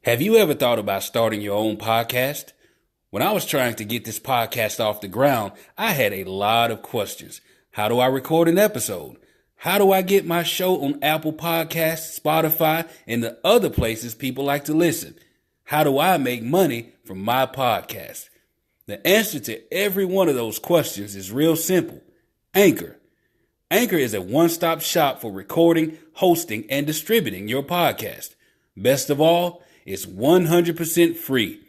Have you ever thought about starting your own podcast? When I was trying to get this podcast off the ground, I had a lot of questions. How do I record an episode? How do I get my show on Apple Podcasts, Spotify, and the other places people like to listen? How do I make money from my podcast? The answer to every one of those questions is real simple. Anchor. Anchor is a one-stop shop for recording, hosting, and distributing your podcast. Best of all, it's 100% free,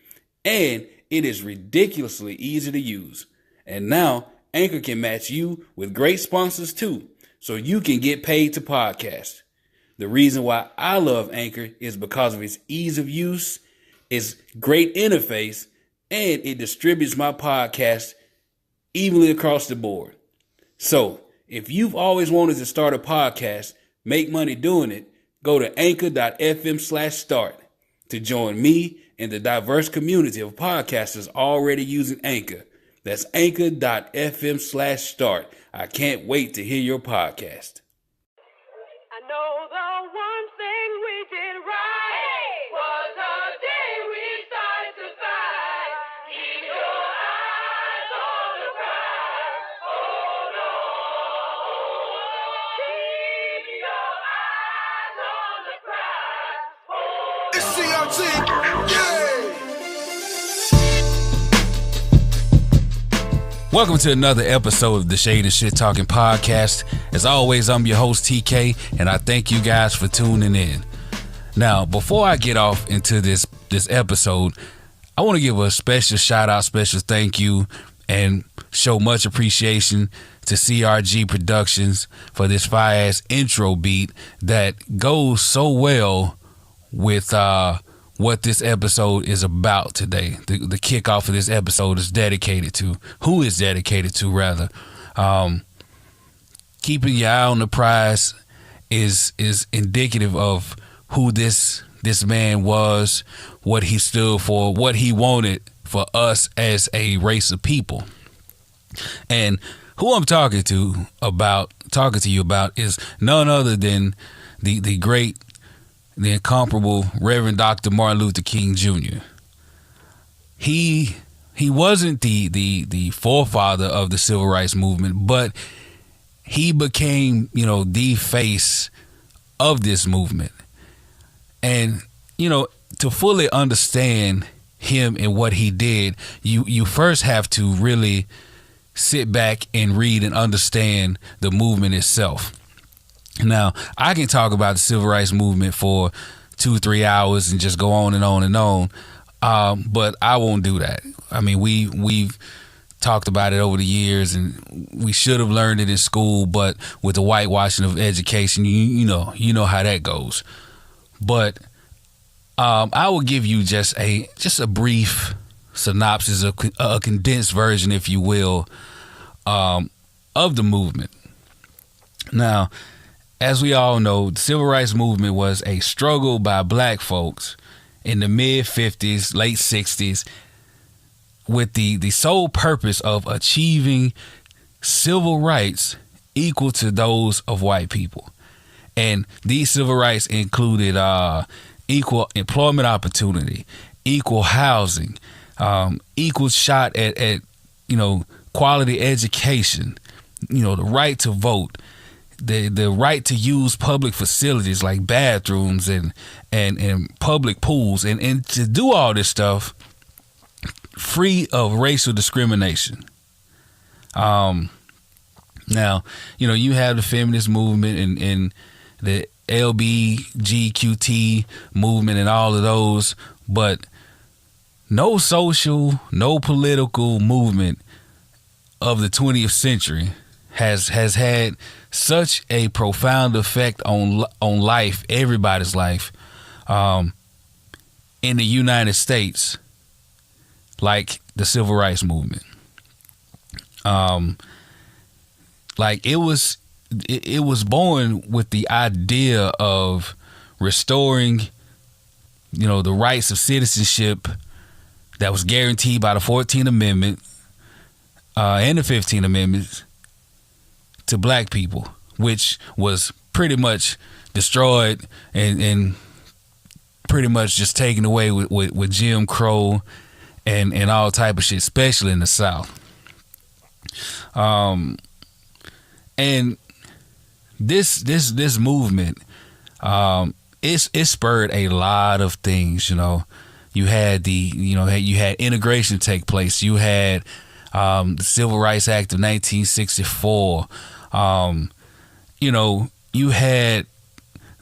and it is ridiculously easy to use. And now, Anchor can match you with great sponsors too, so you can get paid to podcast. The reason why I love Anchor is because of its ease of use, its great interface, and it distributes my podcast evenly across the board. So, if you've always wanted to start a podcast, make money doing it, go to anchor.fm/start. to join me and the diverse community of podcasters already using Anchor. That's anchor.fm/start. I can't wait to hear your podcast. I know the one thing we did right was the day we started to fight. Keep your eyes on the prize. Hold on. Keep your eyes on the prize. It's CRT, yeah! Welcome to another episode of the Shade and Shit Talking Podcast. As always, I'm your host, TK, and I thank you guys for tuning in. Now, before I get off into this episode, I want to give a special shout out, special thank you, and show much appreciation to CRG Productions for this fire-ass intro beat that goes so well with what this episode is about today. The kickoff of this episode is dedicated to, who is dedicated to rather. Keeping your eye on the prize is indicative of who this man was, what he stood for, what he wanted for us as a race of people. And who I'm talking to you about is none other than the great, the incomparable Reverend Dr. Martin Luther King Jr. He wasn't the forefather of the civil rights movement, but he became, the face of this movement. And, to fully understand him and what he did, you first have to really sit back and read and understand the movement itself. Now, I can talk about the civil rights movement for 2-3 hours and just go on and on and on, but I won't do that. I mean, we've talked about it over the years, and we should have learned it in school, but with the whitewashing of education, you know how that goes. But I will give you just a brief synopsis, a condensed version, if you will, of the movement. Now, as we all know, the civil rights movement was a struggle by black folks in the mid-50s, late 60s, with the sole purpose of achieving civil rights equal to those of white people. And these civil rights included equal employment opportunity, equal housing, equal shot at quality education, the right to vote, the right to use public facilities like bathrooms and public pools, and to do all this stuff free of racial discrimination. Now, you have the feminist movement and the LBGQT movement and all of those, but no social, no political movement of the 20th century has had such a profound effect on life, everybody's life, in the United States, like the civil rights movement. It was born with the idea of restoring, the rights of citizenship that was guaranteed by the 14th Amendment and the 15th Amendment to black people, which was pretty much destroyed and pretty much just taken away with Jim Crow and all type of shit, especially in the South. And this movement, it spurred a lot of things. You had you had integration take place. You had the Civil Rights Act of 1964. You had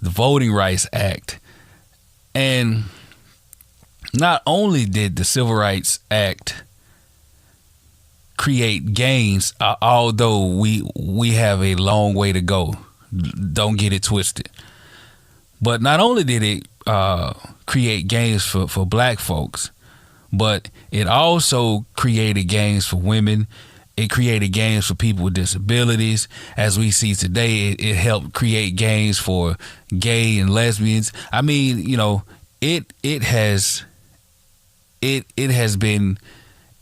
the Voting Rights Act. And not only did the Civil Rights Act create gains, although we have a long way to go, don't get it twisted. But not only did it create gains for black folks, but it also created gains for women. It created gains for people with disabilities. As we see today, it helped create gains for gay and lesbians. I mean, it has been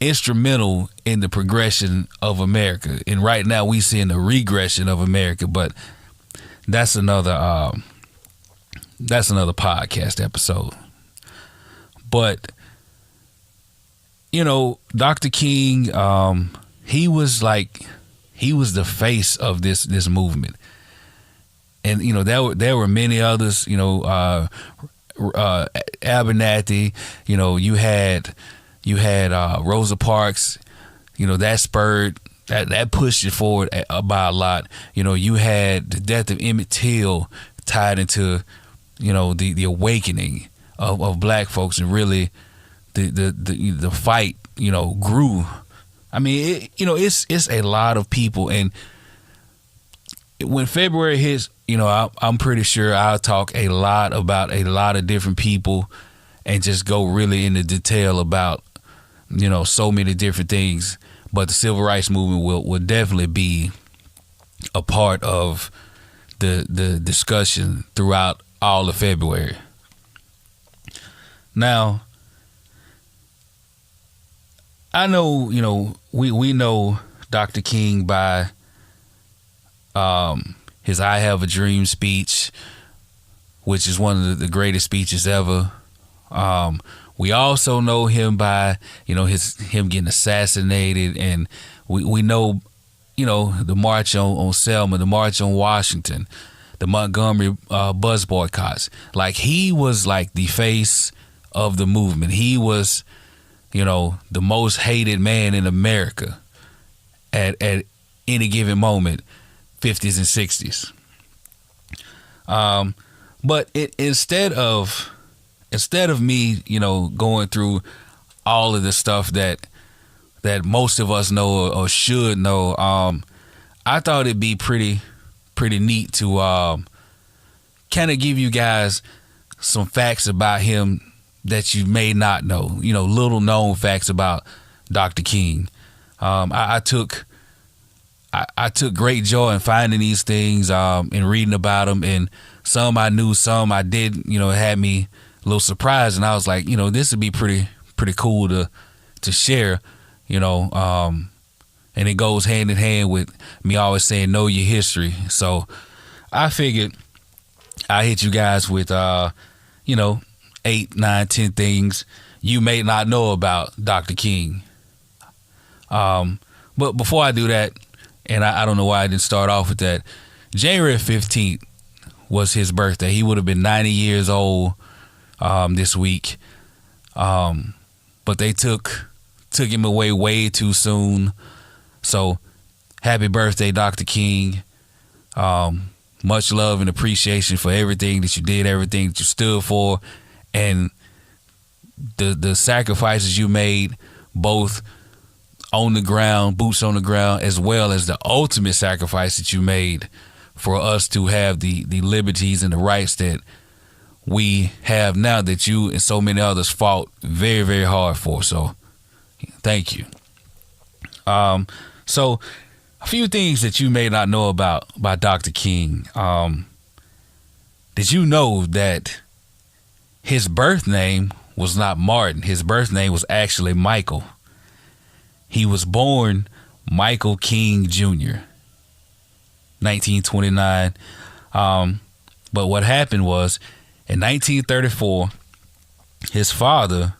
instrumental in the progression of America. And right now we see in the regression of America, but that's another podcast episode. But Dr. King, he was the face of this movement. And there were many others, Abernathy, you had Rosa Parks, that spurred that pushed it forward by a lot. You had the death of Emmett Till tied into the awakening of black folks, and really the fight grew. I mean, it's a lot of people, and when February hits, I'm pretty sure I'll talk a lot about a lot of different people and just go really into detail about, so many different things. But the civil rights movement will definitely be a part of the discussion throughout all of February. Now, I know, we know Dr. King by his I Have a Dream speech, which is one of the greatest speeches ever. We also know him by, him getting assassinated, and we know, the March on Selma, the March on Washington, the Montgomery bus boycotts. Like, he was like the face of the movement. He was, the most hated man in America at any given moment, 50s and 60s. But instead of me, going through all of the stuff that most of us know or should know, I thought it'd be pretty neat to kind of give you guys some facts about him that you may not know, little known facts about Dr. King. I took great joy in finding these things and reading about them, and some I knew, some I did. It had me a little surprised, and I was like, this would be pretty cool to share, and it goes hand in hand with me always saying know your history. So I figured I hit you guys with 8, 9, 10 things you may not know about Dr. King. But before I do that, and I don't know why I didn't start off with that, January 15th was his birthday. He would have been 90 years old this week. But they took him away way too soon. So happy birthday, Dr. King. Much love and appreciation for everything that you did, everything that you stood for, and the sacrifices you made, both on the ground, boots on the ground, as well as the ultimate sacrifice that you made for us to have the liberties and the rights that we have now, that you and so many others fought very, very hard for. So thank you. So a few things that you may not know about Dr. King. Did you know that his birth name was not Martin? His birth name was actually Michael. He was born Michael King Jr., 1929. But what happened was, in 1934, his father,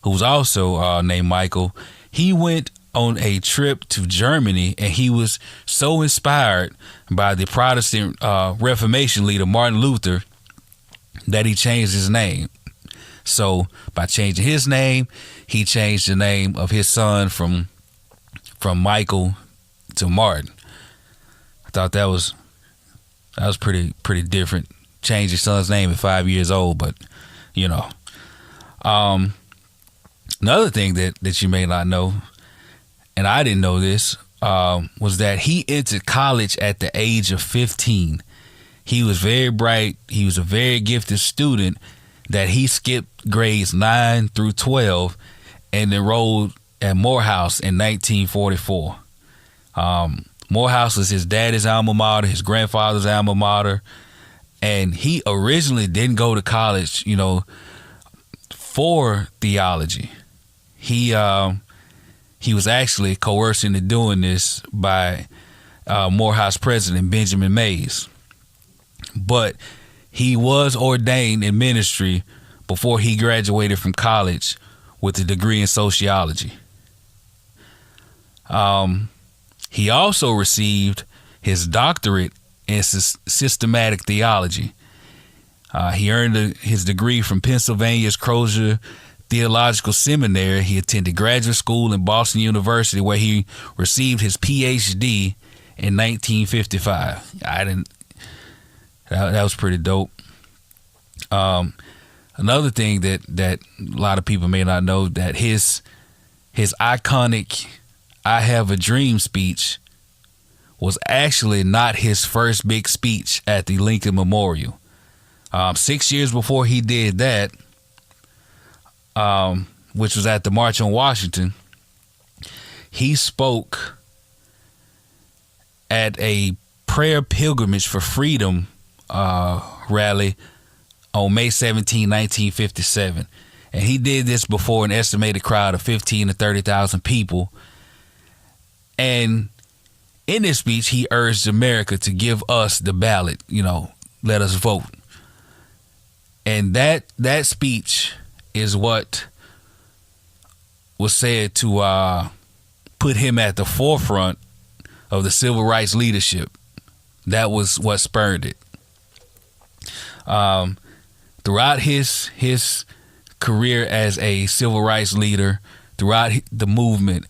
who was also named Michael, he went on a trip to Germany, and he was so inspired by the Protestant Reformation leader Martin Luther that he changed his name. So by changing his name, he changed the name of his son from Michael to Martin. I thought that was pretty different. Change your son's name at 5 years old, but you know. Another thing that you may not know, and I didn't know this, was that he entered college at the age of 15. He was very bright. He was a very gifted student that he skipped grades 9 through 12 and enrolled at Morehouse in 1944. Morehouse was his daddy's alma mater, his grandfather's alma mater, and he originally didn't go to college, for theology. He was actually coerced into doing this by Morehouse president Benjamin Mays. But he was ordained in ministry before he graduated from college with a degree in sociology. He also received his doctorate in systematic theology. He earned his degree from Pennsylvania's Crozer Theological Seminary. He attended graduate school in Boston University, where he received his PhD in 1955. That was pretty dope. Another thing that a lot of people may not know, that his iconic "I Have a Dream" speech was actually not his first big speech at the Lincoln Memorial. 6 years before he did that, which was at the March on Washington, he spoke at a prayer pilgrimage for freedom rally on May 17, 1957. And he did this before an estimated crowd of 15 to 30,000 people. And in this speech, he urged America to give us the ballot, let us vote. And that speech is what was said to put him at the forefront of the civil rights leadership. That was what spurred it. Throughout his career as a civil rights leader, throughout the movement,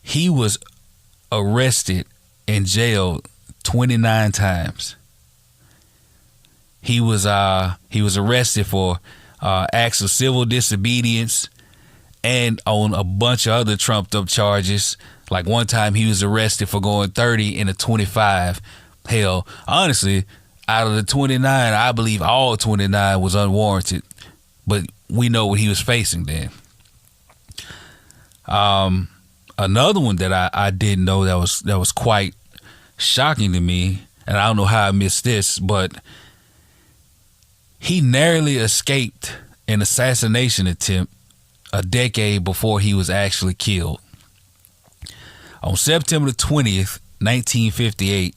he was arrested and jailed 29 times. He was arrested for acts of civil disobedience and on a bunch of other trumped up charges. Like one time he was arrested for going 30 in a 25. Hell, honestly, out of the 29, I believe all 29 was unwarranted. But we know what he was facing then. Another one that I didn't know that was quite shocking to me, and I don't know how I missed this, but he narrowly escaped an assassination attempt a decade before he was actually killed. On September 20th, 1958,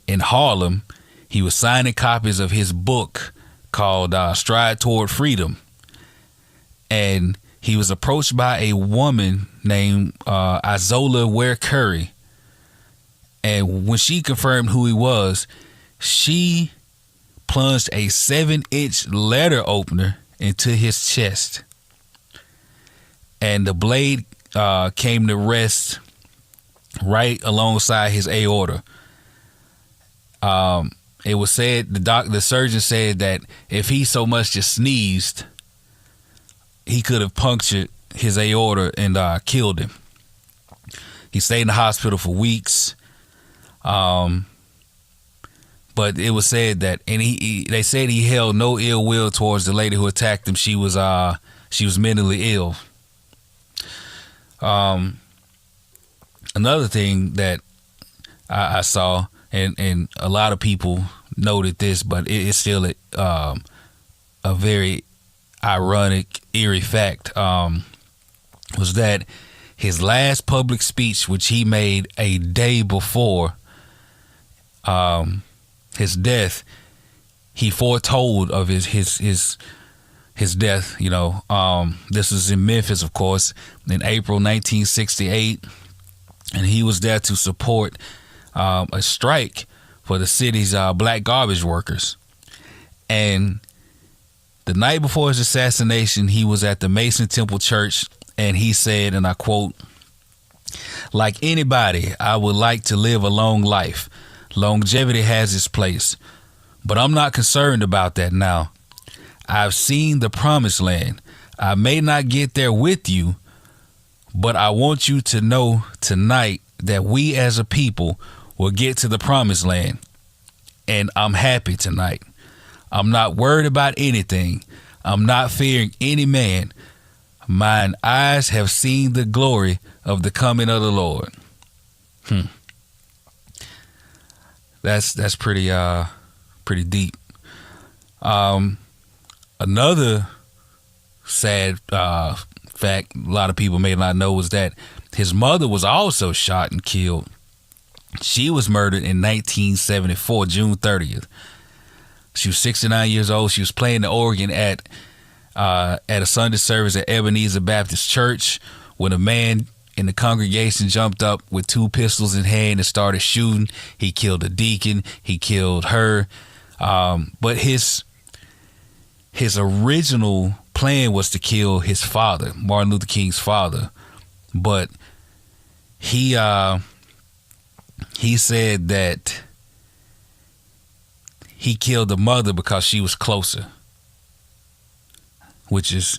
in Harlem, he was signing copies of his book called Stride Toward Freedom. And he was approached by a woman named Izola Ware Curry. And when she confirmed who he was, she plunged a 7-inch letter opener into his chest. And the blade came to rest right alongside his aorta. It was said, the surgeon said that if he so much just sneezed, he could have punctured his aorta and killed him. He stayed in the hospital for weeks. But it was said that, and they said he held no ill will towards the lady who attacked him. She was mentally ill. Another thing that I saw, and a lot of people noted this, but it's still a very ironic, eerie fact, was that his last public speech, which he made a day before his death, he foretold of his his death. This was in Memphis, of course, in April 1968, and he was there to support a strike for the city's black garbage workers. And the night before his assassination, he was at the Mason Temple Church, and he said, and I quote, "Like anybody, I would like to live a long life. Longevity has its place, but I'm not concerned about that now. I've seen the promised land. I may not get there with you, but I want you to know tonight that we as a people will get to the promised land, and I'm happy tonight. I'm not worried about anything. I'm not fearing any man. Mine eyes have seen the glory of the coming of the Lord." That's pretty deep. Another sad fact a lot of people may not know was that his mother was also shot and killed. She was murdered in 1974, June 30th. She was 69 years old. She was playing the organ at a Sunday service at Ebenezer Baptist Church when a man in the congregation jumped up with 2 pistols in hand and started shooting. He killed a deacon. He killed her. But his original plan was to kill his father, Martin Luther King's father. But he said that he killed the mother because she was closer, which is,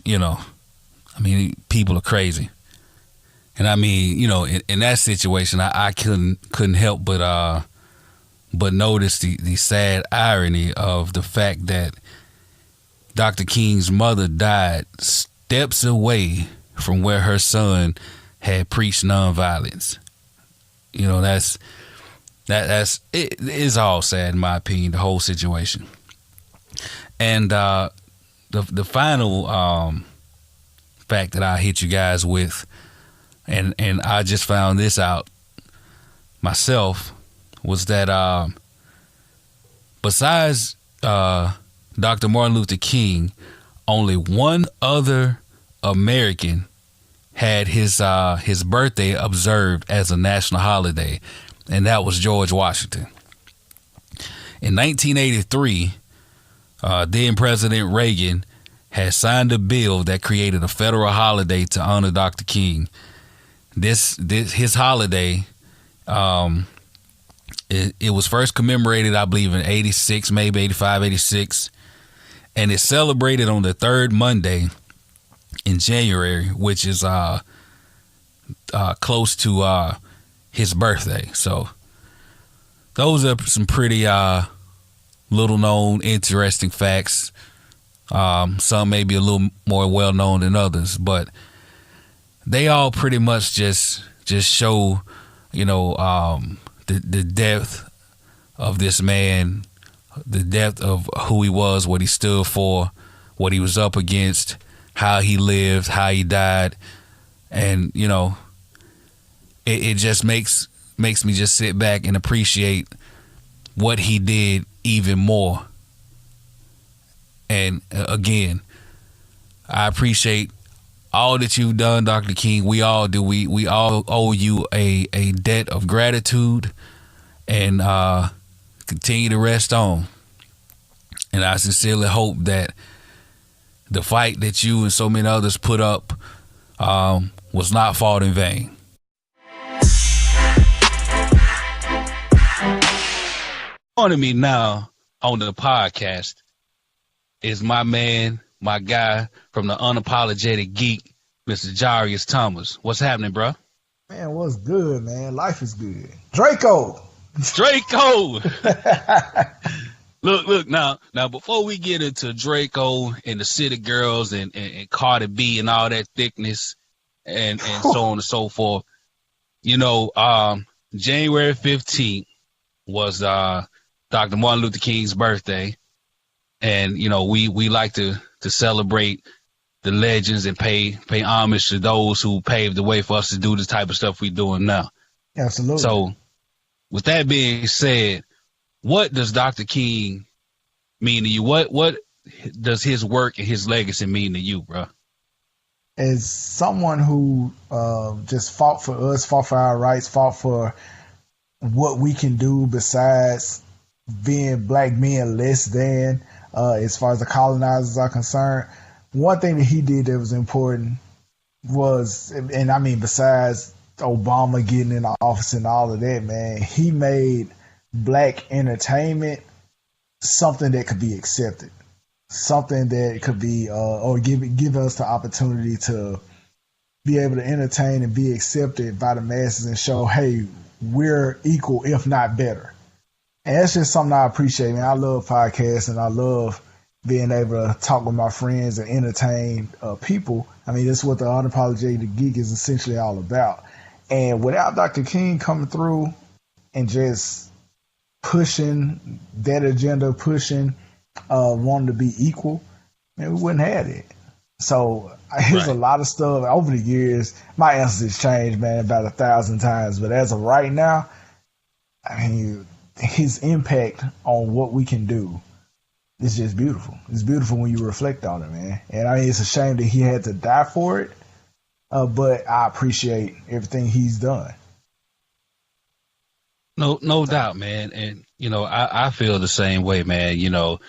people are crazy. And I mean, in that situation, I couldn't help but notice the sad irony of the fact that Dr. King's mother died steps away from where her son had preached nonviolence. That's it is all sad in my opinion, the whole situation. And the final fact that I hit you guys with, and I just found this out myself, was that besides Dr. Martin Luther King, only one other American had his birthday observed as a national holiday, and that was George Washington. In 1983, then President Reagan had signed a bill that created a federal holiday to honor Dr. King. His holiday, it was first commemorated, I believe, in 86, maybe 85, 86. And it's celebrated on the third Monday in January, which is close to his birthday. So those are some pretty little known, interesting facts. Some may be a little more well known than others, but they all pretty much just show, the depth of this man, the depth of who he was, what he stood for, what he was up against, how he lived, how he died. And, it just makes me just sit back and appreciate what he did even more. And again, I appreciate all that you've done, Dr. King. We all do. We all owe you a debt of gratitude, and continue to rest on. And I sincerely hope that the fight that you and so many others put up was not fought in vain. Joining me now on the podcast is my man, my guy from the Unapologetic Geek, Mr. Jarius Thomas. What's happening, bro? Man, what's good, man? Life is good. Draco! Look, now before we get into Draco and the City Girls and Cardi B and all that thickness and so on and so forth, January 15th was Dr. Martin Luther King's birthday. And, we like to celebrate the legends and pay homage to those who paved the way for us to do the type of stuff we're doing now. Absolutely. So with that being said, what does Dr. King mean to you? What does his work and his legacy mean to you, bro? As someone who just fought for us, fought for our rights, fought for what we can do besides being black men less than, as far as the colonizers are concerned, one thing that he did that was important was, and I mean, besides Obama getting in office and all of that, man, he made black entertainment something that could be accepted, something that could be, or give us the opportunity to be able to entertain and be accepted by the masses and show, hey, we're equal, if not better. And that's just something I appreciate, man. I love podcasts and I love being able to talk with my friends and entertain people. I mean, that's what the Unapologetic Geek is essentially all about. And without Dr. King coming through and just pushing that agenda, pushing wanting to be equal, man, we wouldn't have it. So there's a lot of stuff over the years. My answers has changed, man, about 1,000 times. But as of right now, I mean, his impact on what we can do is just beautiful. It's beautiful when you reflect on it, man. And I mean, it's a shame that he had to die for it. But I appreciate everything he's done. No doubt, man. And, you know, I feel the same way, man. You know,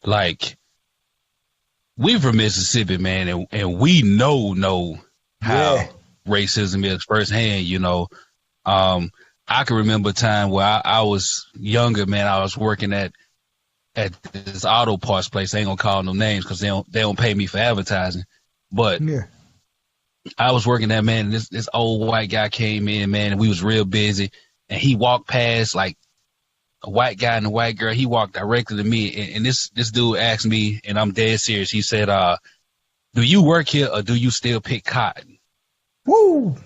like, we from Mississippi, man, and we know how racism is firsthand, you know. I can remember a time where I was younger, man. I was working at this auto parts place. I ain't gonna call no names because they don't pay me for advertising. But I was working there, man, and this old white guy came in, man, and we was real busy. And he walked past like a white guy and a white girl. He walked directly to me, and this dude asked me, and I'm dead serious. He said, "Do you work here or do you still pick cotton?" Woo,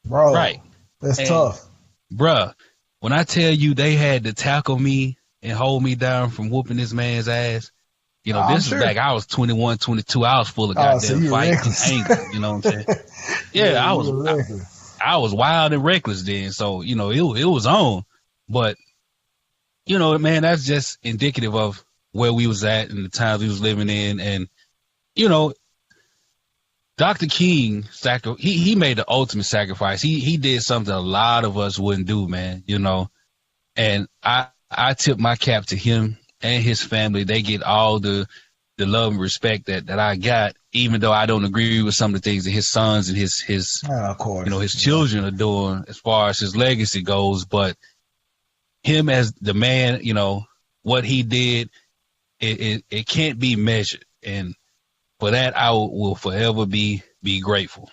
bro. Right. That's tough. Bruh, when I tell you they had to tackle me and hold me down from whooping this man's ass, you know, this is back, I was 21, 22. I was full of goddamn fight and anger. You know what I'm saying? Yeah, I was wild and reckless then. So, you know, it was on. But, you know, man, that's just indicative of where we was at and the times we was living in. And, you know, Dr. King, he made the ultimate sacrifice. He did something a lot of us wouldn't do, man, you know. And I tip my cap to him and his family. They get all the love and respect that I got, even though I don't agree with some of the things that his sons and his of course, you know, his children are doing as far as his legacy goes. But him as the man, you know, what he did, it can't be measured. And for that, I will forever be grateful.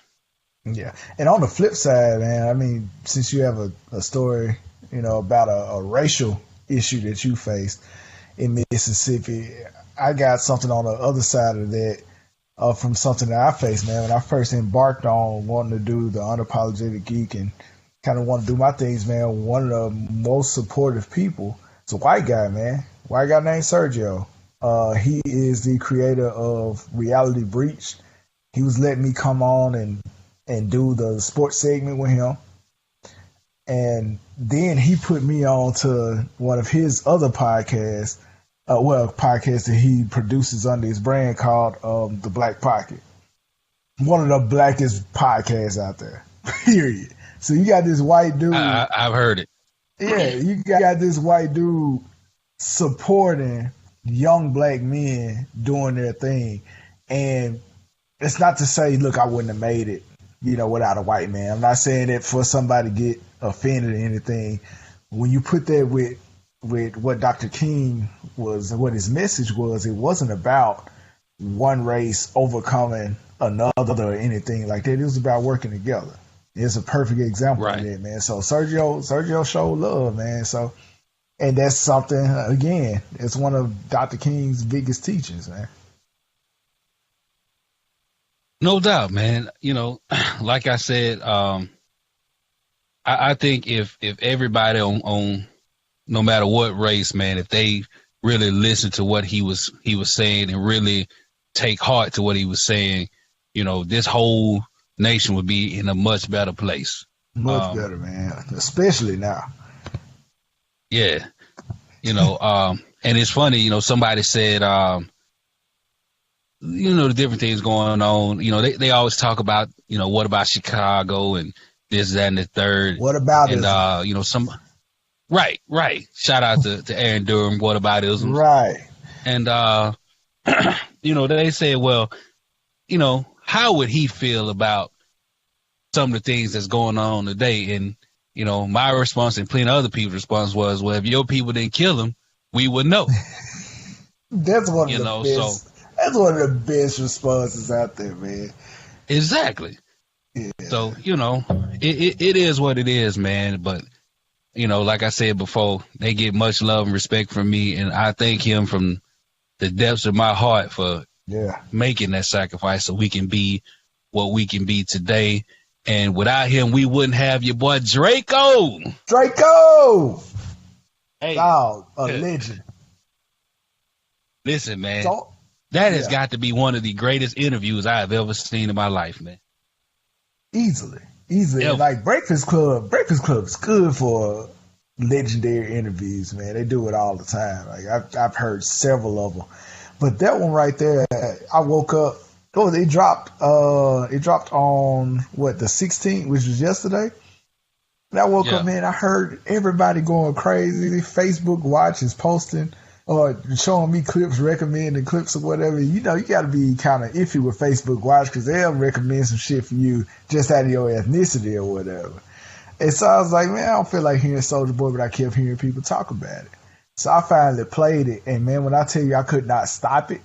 Yeah. And on the flip side, man, I mean, since you have a story, you know, about a racial issue that you faced in Mississippi, I got something on the other side of that from something that I faced, man. When I first embarked on wanting to do the Unapologetic Geek and kind of want to do my things, man, one of the most supportive people is a white guy, man. White guy named Sergio. He is the creator of Reality Breach. He was letting me come on and do the sports segment with him. And then he put me on to one of his other podcasts, podcasts that he produces under his brand called The Black Pocket. One of the blackest podcasts out there, period. So you got this white dude. I've heard it. Yeah, you got this white dude supporting young black men doing their thing. And it's not to say, look, I wouldn't have made it, you know, without a white man. I'm not saying that for somebody to get offended or anything. When you put that with what Dr. King was, what his message was, it wasn't about one race overcoming another or anything like that. It was about working together. It's a perfect example of that, man. So Sergio showed love, man. So, and that's something, again, it's one of Dr. King's biggest teachings, man. No doubt, man. You know, like I said, I think if everybody on no matter what race, man, if they really listen to what he was saying and really take heart to what he was saying, you know, this whole nation would be in a much better place. Much better, man. Especially now. Yeah. You know, And it's funny, you know, somebody said, you know, the different things going on. You know, they always talk about, you know, what about Chicago and this, that, and the third. What about it? And, you know, right. Shout out to Aaron Durham. What about it? Right. And, you know, they say, well, you know, how would he feel about some of the things that's going on today? And, you know, my response and plenty of other people's response was, well, if your people didn't kill him, we would know. That's one of the best. That's one of the best responses out there, man. Exactly. Yeah. So, you know, it is what it is, man. But, you know, like I said before, they get much love and respect from me. And I thank him from the depths of my heart for making that sacrifice so we can be what we can be today. And without him, we wouldn't have your boy Draco. Hey, dog, a legend. Listen, man, that has got to be one of the greatest interviews I have ever seen in my life, man. Easily. Like Breakfast Club is good for legendary interviews, man. They do it all the time. Like I've heard several of them, but that one right there, I woke up. Oh, it dropped on what, the 16th, which was yesterday. And I woke up, man. I heard everybody going crazy. Facebook Watch is posting or showing me clips, recommending clips or whatever. You know, you got to be kind of iffy with Facebook Watch because they'll recommend some shit for you just out of your ethnicity or whatever. And so I was like, man, I don't feel like hearing Soulja Boy, but I kept hearing people talk about it. So I finally played it, and man, when I tell you I could not stop it,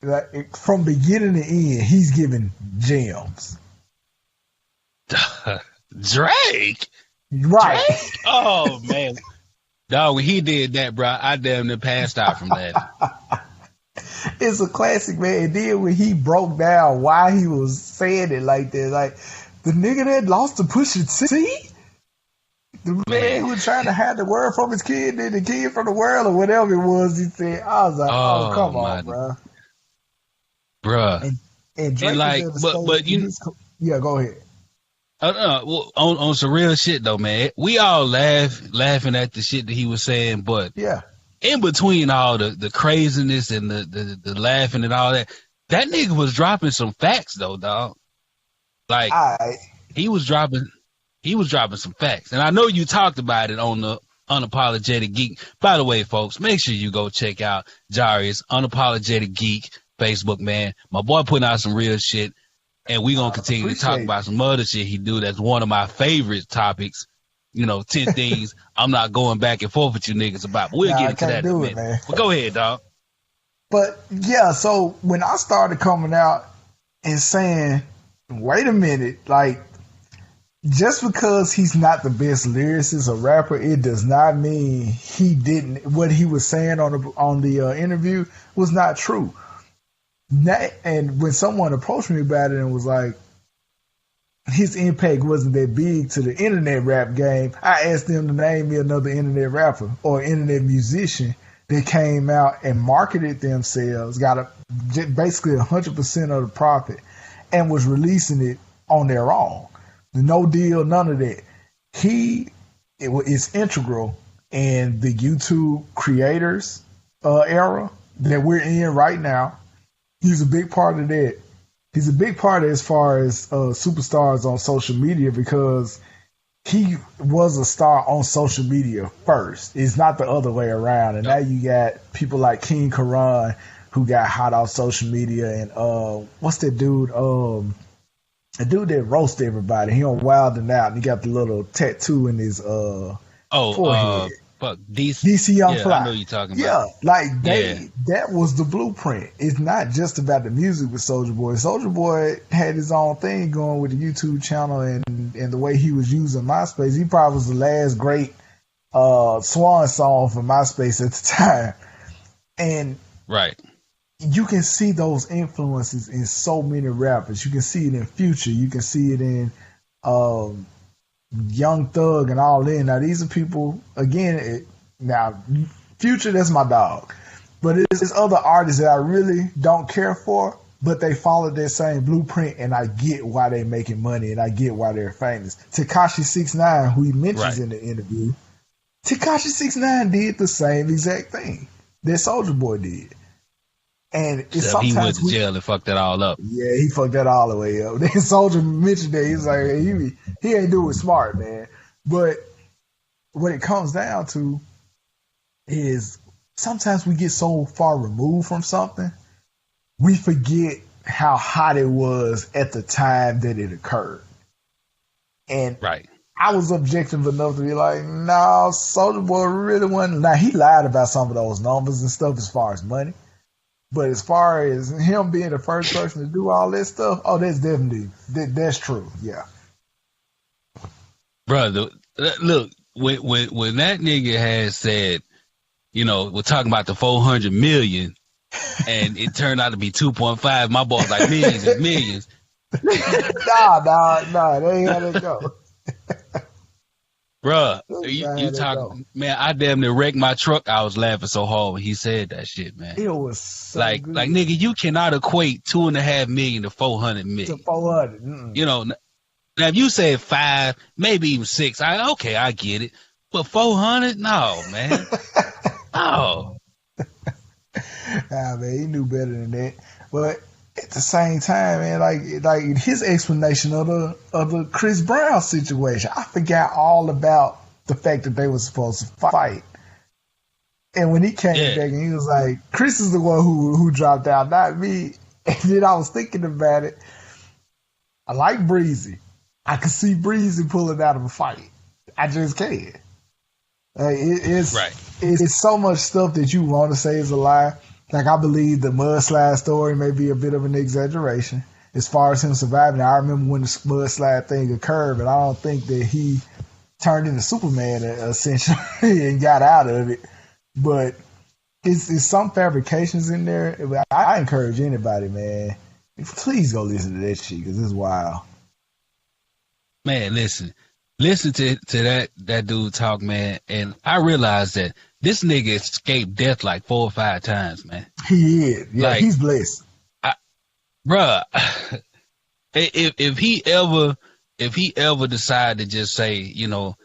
like from beginning to end, he's giving gems. Drake? Right. Drake? Oh, man. Dog, when he did that, bro, I damn near passed out from that. It's a classic, man. And then when he broke down why he was saying it like that, like, the nigga that lost to Pusha T? The man who was trying to hide the word from his kid, then the kid from the world or whatever it was, he said, I was like, oh come on, bro. Bruh. And Drake, like, but you, yeah, go ahead. Well, on some real shit though, man. We all laughing at the shit that he was saying, but in between all the craziness and the laughing and all that nigga was dropping some facts though, dog. Like he was dropping some facts, and I know you talked about it on the Unapologetic Geek. By the way, folks, make sure you go check out Jarius Unapologetic Geek Facebook, man. My boy putting out some real shit. And we're going to continue to talk about some other shit he do. That's one of my favorite topics. You know, 10 things I'm not going back and forth with you niggas about. But we'll get into that in a minute. Man. But go ahead, dog. But, yeah, so when I started coming out and saying, wait a minute, like, just because he's not the best lyricist or rapper, it does not mean he didn't, what he was saying on the interview was not true. And when someone approached me about it and was like, his impact wasn't that big to the internet rap game, I asked them to name me another internet rapper or internet musician that came out and marketed themselves, got basically 100% of the profit, and was releasing it on their own. No deal, none of that. It's integral in the YouTube creators era that we're in right now. He's a big part of that. He's a big part as far as superstars on social media because he was a star on social media first. It's not the other way around. And now you got people like King Karan who got hot off social media. And what's that dude? A dude that roasts everybody. He on Wild 'N Out and he got the little tattoo in his forehead. DC Young Fly. I know you're talking about. Yeah, like that was the blueprint. It's not just about the music with Soulja Boy. Soulja Boy had his own thing going with the YouTube channel and the way he was using MySpace. He probably was the last great swan song for MySpace at the time. And you can see those influences in so many rappers. You can see it in Future. You can see it in Young Thug and all in. Now these are people again. Now Future, that's my dog, but it's other artists that I really don't care for, but they follow that same blueprint, and I get why they're making money, and I get why they're famous. Tekashi 6ix9ine, who he mentions in the interview, Tekashi 6ix9ine did the same exact thing that Soulja Boy did. And it's So he went sometimes to jail and fucked that all up. yeah, he fucked that all the way up. Then Soulja mentioned that he's like, he ain't do it smart, man. But what it comes down to is sometimes we get so far removed from something, we forget how hot it was at the time that it occurred. And Right. I was objective enough to be like, no, Soulja Boy really wasn't. Now, he lied about some of those numbers and stuff as far as money. But as far as him being the first person to do all that stuff, oh, that's definitely, that's true. Yeah. Brother, look, when that nigga had said, you know, we're talking about the 400 million and it turned out to be 2.5, my boy was like, millions and millions. Nah, that ain't how that go. Bruh, That's you how that talk, go. man, I damn near wrecked my truck. I was laughing so hard when he said that shit, man. It was so Like, good. nigga, you cannot equate 2.5 million to 400 To million. 400. Mm-mm. You know, now if you said 5, maybe even 6, I get it. But 400, no, man, no. Nah, man, he knew better than that. But at the same time, man, like his explanation of the Chris Brown situation, I forgot all about the fact that they were supposed to fight. And when he came Yeah. back and he was like, Chris is the one who dropped out, not me. And then I was thinking about it. I like Breezy. I could see Breezy pulling out of a fight. I just can't. Like, it's Right. It's so much stuff that you want to say is a lie. Like, I believe the mudslide story may be a bit of an exaggeration as far as him surviving. I remember when the mudslide thing occurred, but I don't think that he turned into Superman essentially and got out of it. But it's some fabrications in there. I encourage anybody, man, please go listen to that shit because it's wild. Man, listen to that dude talk, man, and I realized that this nigga escaped death like 4 or 5 times, man. He is. Yeah, Like- he's blessed. Bruh, if he ever decide to just say, you know,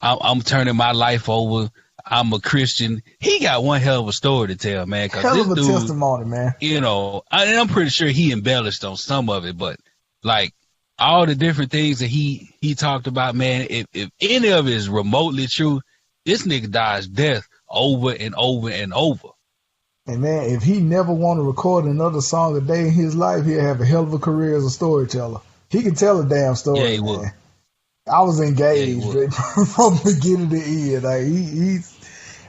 I'm turning my life over, I'm a Christian, he got one hell of a story to tell, man. 'Cause Hell of a this dude, testimony, man. you know, I'm pretty sure he embellished on some of it, but like all the different things that he talked about, man, if any of it is remotely true, this nigga dies death over and over and over. And man, if he never want to record another song a day in his life, he'll have a hell of a career as a storyteller. He can tell a damn story. Yeah, he man. would. I was engaged Yeah, he would. from beginning to end. Like he's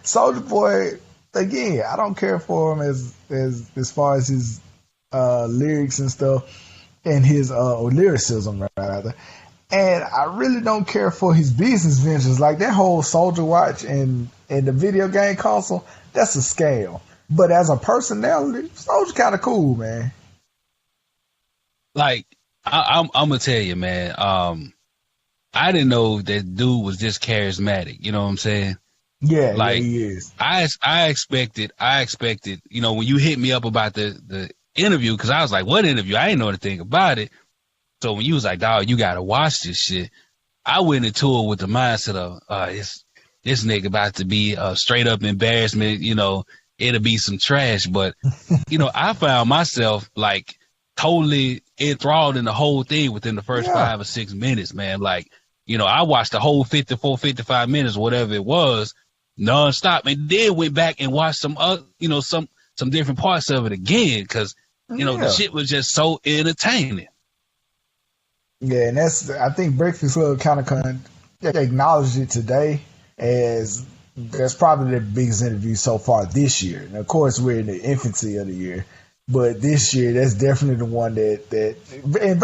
Soulja Boy. Again, I don't care for him as far as his lyrics and stuff, and his lyricism rather. And I really don't care for his business ventures, like that whole Soulja Watch and the video game console. That's a scam. But as a personality, Soulja kind of cool, man. Like I'm gonna tell you, man. I didn't know that dude was this charismatic. You know what I'm saying? Yeah, Like- yeah, he is. I expected, you know, when you hit me up about the interview, because I was like, what interview? I didn't know anything about it. So when you was like, dog, you gotta watch this shit, I went into it with the mindset of, this nigga about to be a straight up embarrassment. You know, it'll be some trash. But you know, I found myself like totally enthralled in the whole thing within the first 5 or 6 minutes, man. Like, you know, I watched the whole 54, 55 minutes, whatever it was, nonstop, and then went back and watched some other, you know, some different parts of it again, because you know the shit was just so entertaining. Yeah, and I think Breakfast Club kind of acknowledged it today as that's probably the biggest interview so far this year. And of course, we're in the infancy of the year, but this year that's definitely the one that and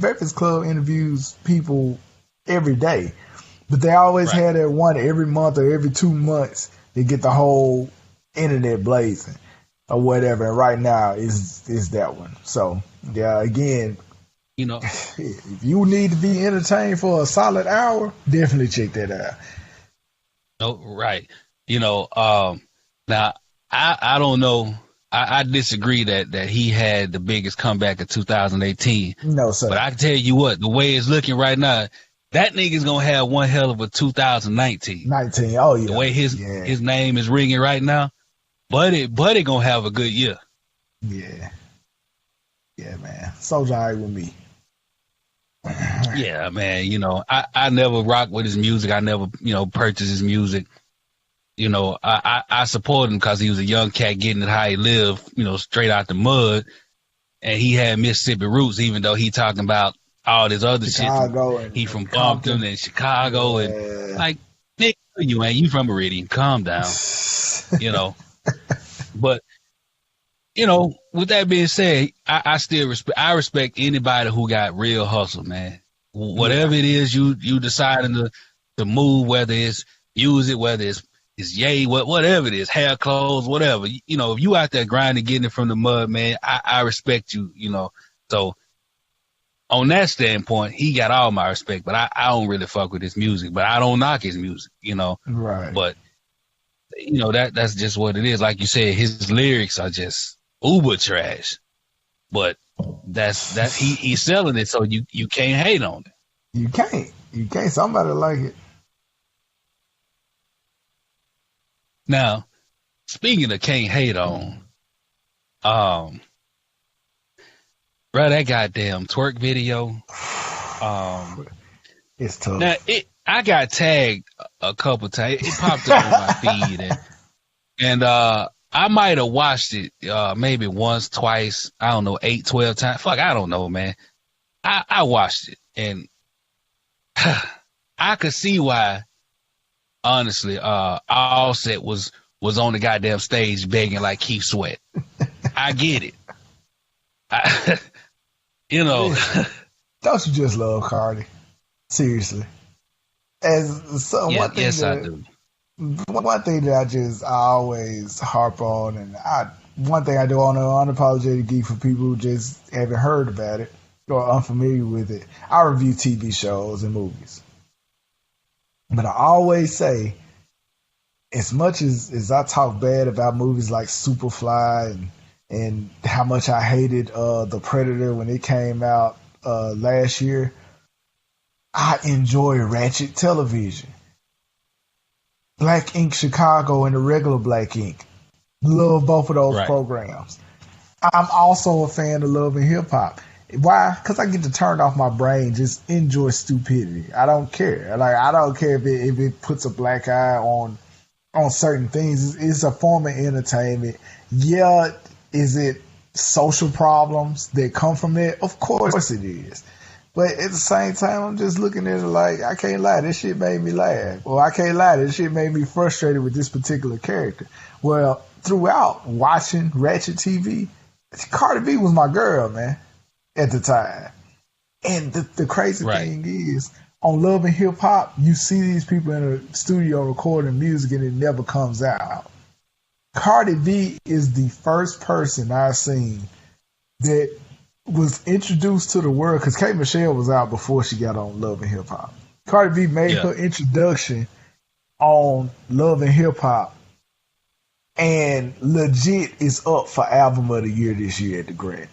Breakfast Club interviews people every day, but they always Right. had that one every month or every 2 months. They get the whole internet blazing or whatever. And right now is that one. So yeah, again. You know, If you need to be entertained for a solid hour, definitely check that out. no, right. You know, now I don't know. I disagree that he had the biggest comeback of 2018. No, sir. But I can tell you what, the way it's looking right now, that nigga's gonna have one hell of a 2019. 19. Oh yeah. The way his name is ringing right now, Buddy gonna have a good year. Yeah. Yeah, man. Soulja all right with me. Yeah, man. You know, I never rock with his music. I never, purchase his music. You know, I support him because he was a young cat getting it how he lived, straight out the mud. And he had Mississippi roots, even though he talking about all this other Chicago shit. He from Compton and Chicago. And like, nigga, you ain't. You from Meridian. Calm down. But, with that being said, I still respect anybody who got real hustle, man. Whatever it is you deciding to move, whether it's music, whether it's yay, whatever it is, hair, clothes, whatever. If you out there grinding, getting it from the mud, man, I respect you, So on that standpoint, he got all my respect, but I don't really fuck with his music, but I don't knock his music, Right. But, that's just what it is. Like you said, his lyrics are just uber trash, but he's selling it, so you can't hate on it. You can't. Somebody like it. Now, speaking of can't hate on, bro, that goddamn twerk video, it's tough. Now I got tagged a couple times. It popped up on my feed, and I might have watched it maybe once, twice, I don't know, 8, 12 times. Fuck, I don't know, man. I watched it, and I could see why, honestly, Offset was on the goddamn stage begging like Keith Sweat. I get it. Don't you just love Cardi? Seriously. One thing that I always harp on, and one thing I do on Unapologetic Geek for people who just haven't heard about it or unfamiliar with it, I review TV shows and movies. But I always say, as much as I talk bad about movies like Superfly and how much I hated The Predator when it came out last year, I enjoy Ratchet television. Black Ink Chicago and the regular Black Ink. Love both of those programs. I'm also a fan of Love and Hip Hop. Why? Because I get to turn off my brain, just enjoy stupidity. I don't care. I don't care if it puts a black eye on certain things. It's a form of entertainment. Yeah, is it social problems that come from it? Of course it is. But at the same time, I'm just looking at it like, I can't lie, this shit made me laugh. Or I can't lie, this shit made me frustrated with this particular character. Well, throughout watching Ratchet TV, Cardi B was my girl, man, at the time. And the crazy thing is, on Love and Hip Hop, you see these people in a studio recording music and it never comes out. Cardi B is the first person I've seen that was introduced to the world, because K Michelle was out before she got on Love and Hip Hop. Cardi B made her introduction on Love and Hip Hop, and legit is up for Album of the Year this year at the Grammys.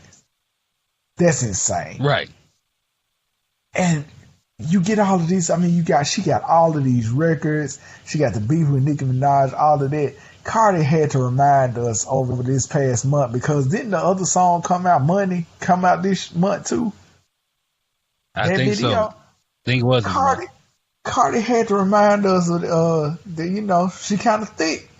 That's insane. Right. And you get all of these, she got all of these records, she got the beef with Nicki Minaj, all of that. Cardi had to remind us over this past month, because didn't the other song come out, Money, come out this month too? I think so. I think it was. Cardi had to remind us that, she kind of thick.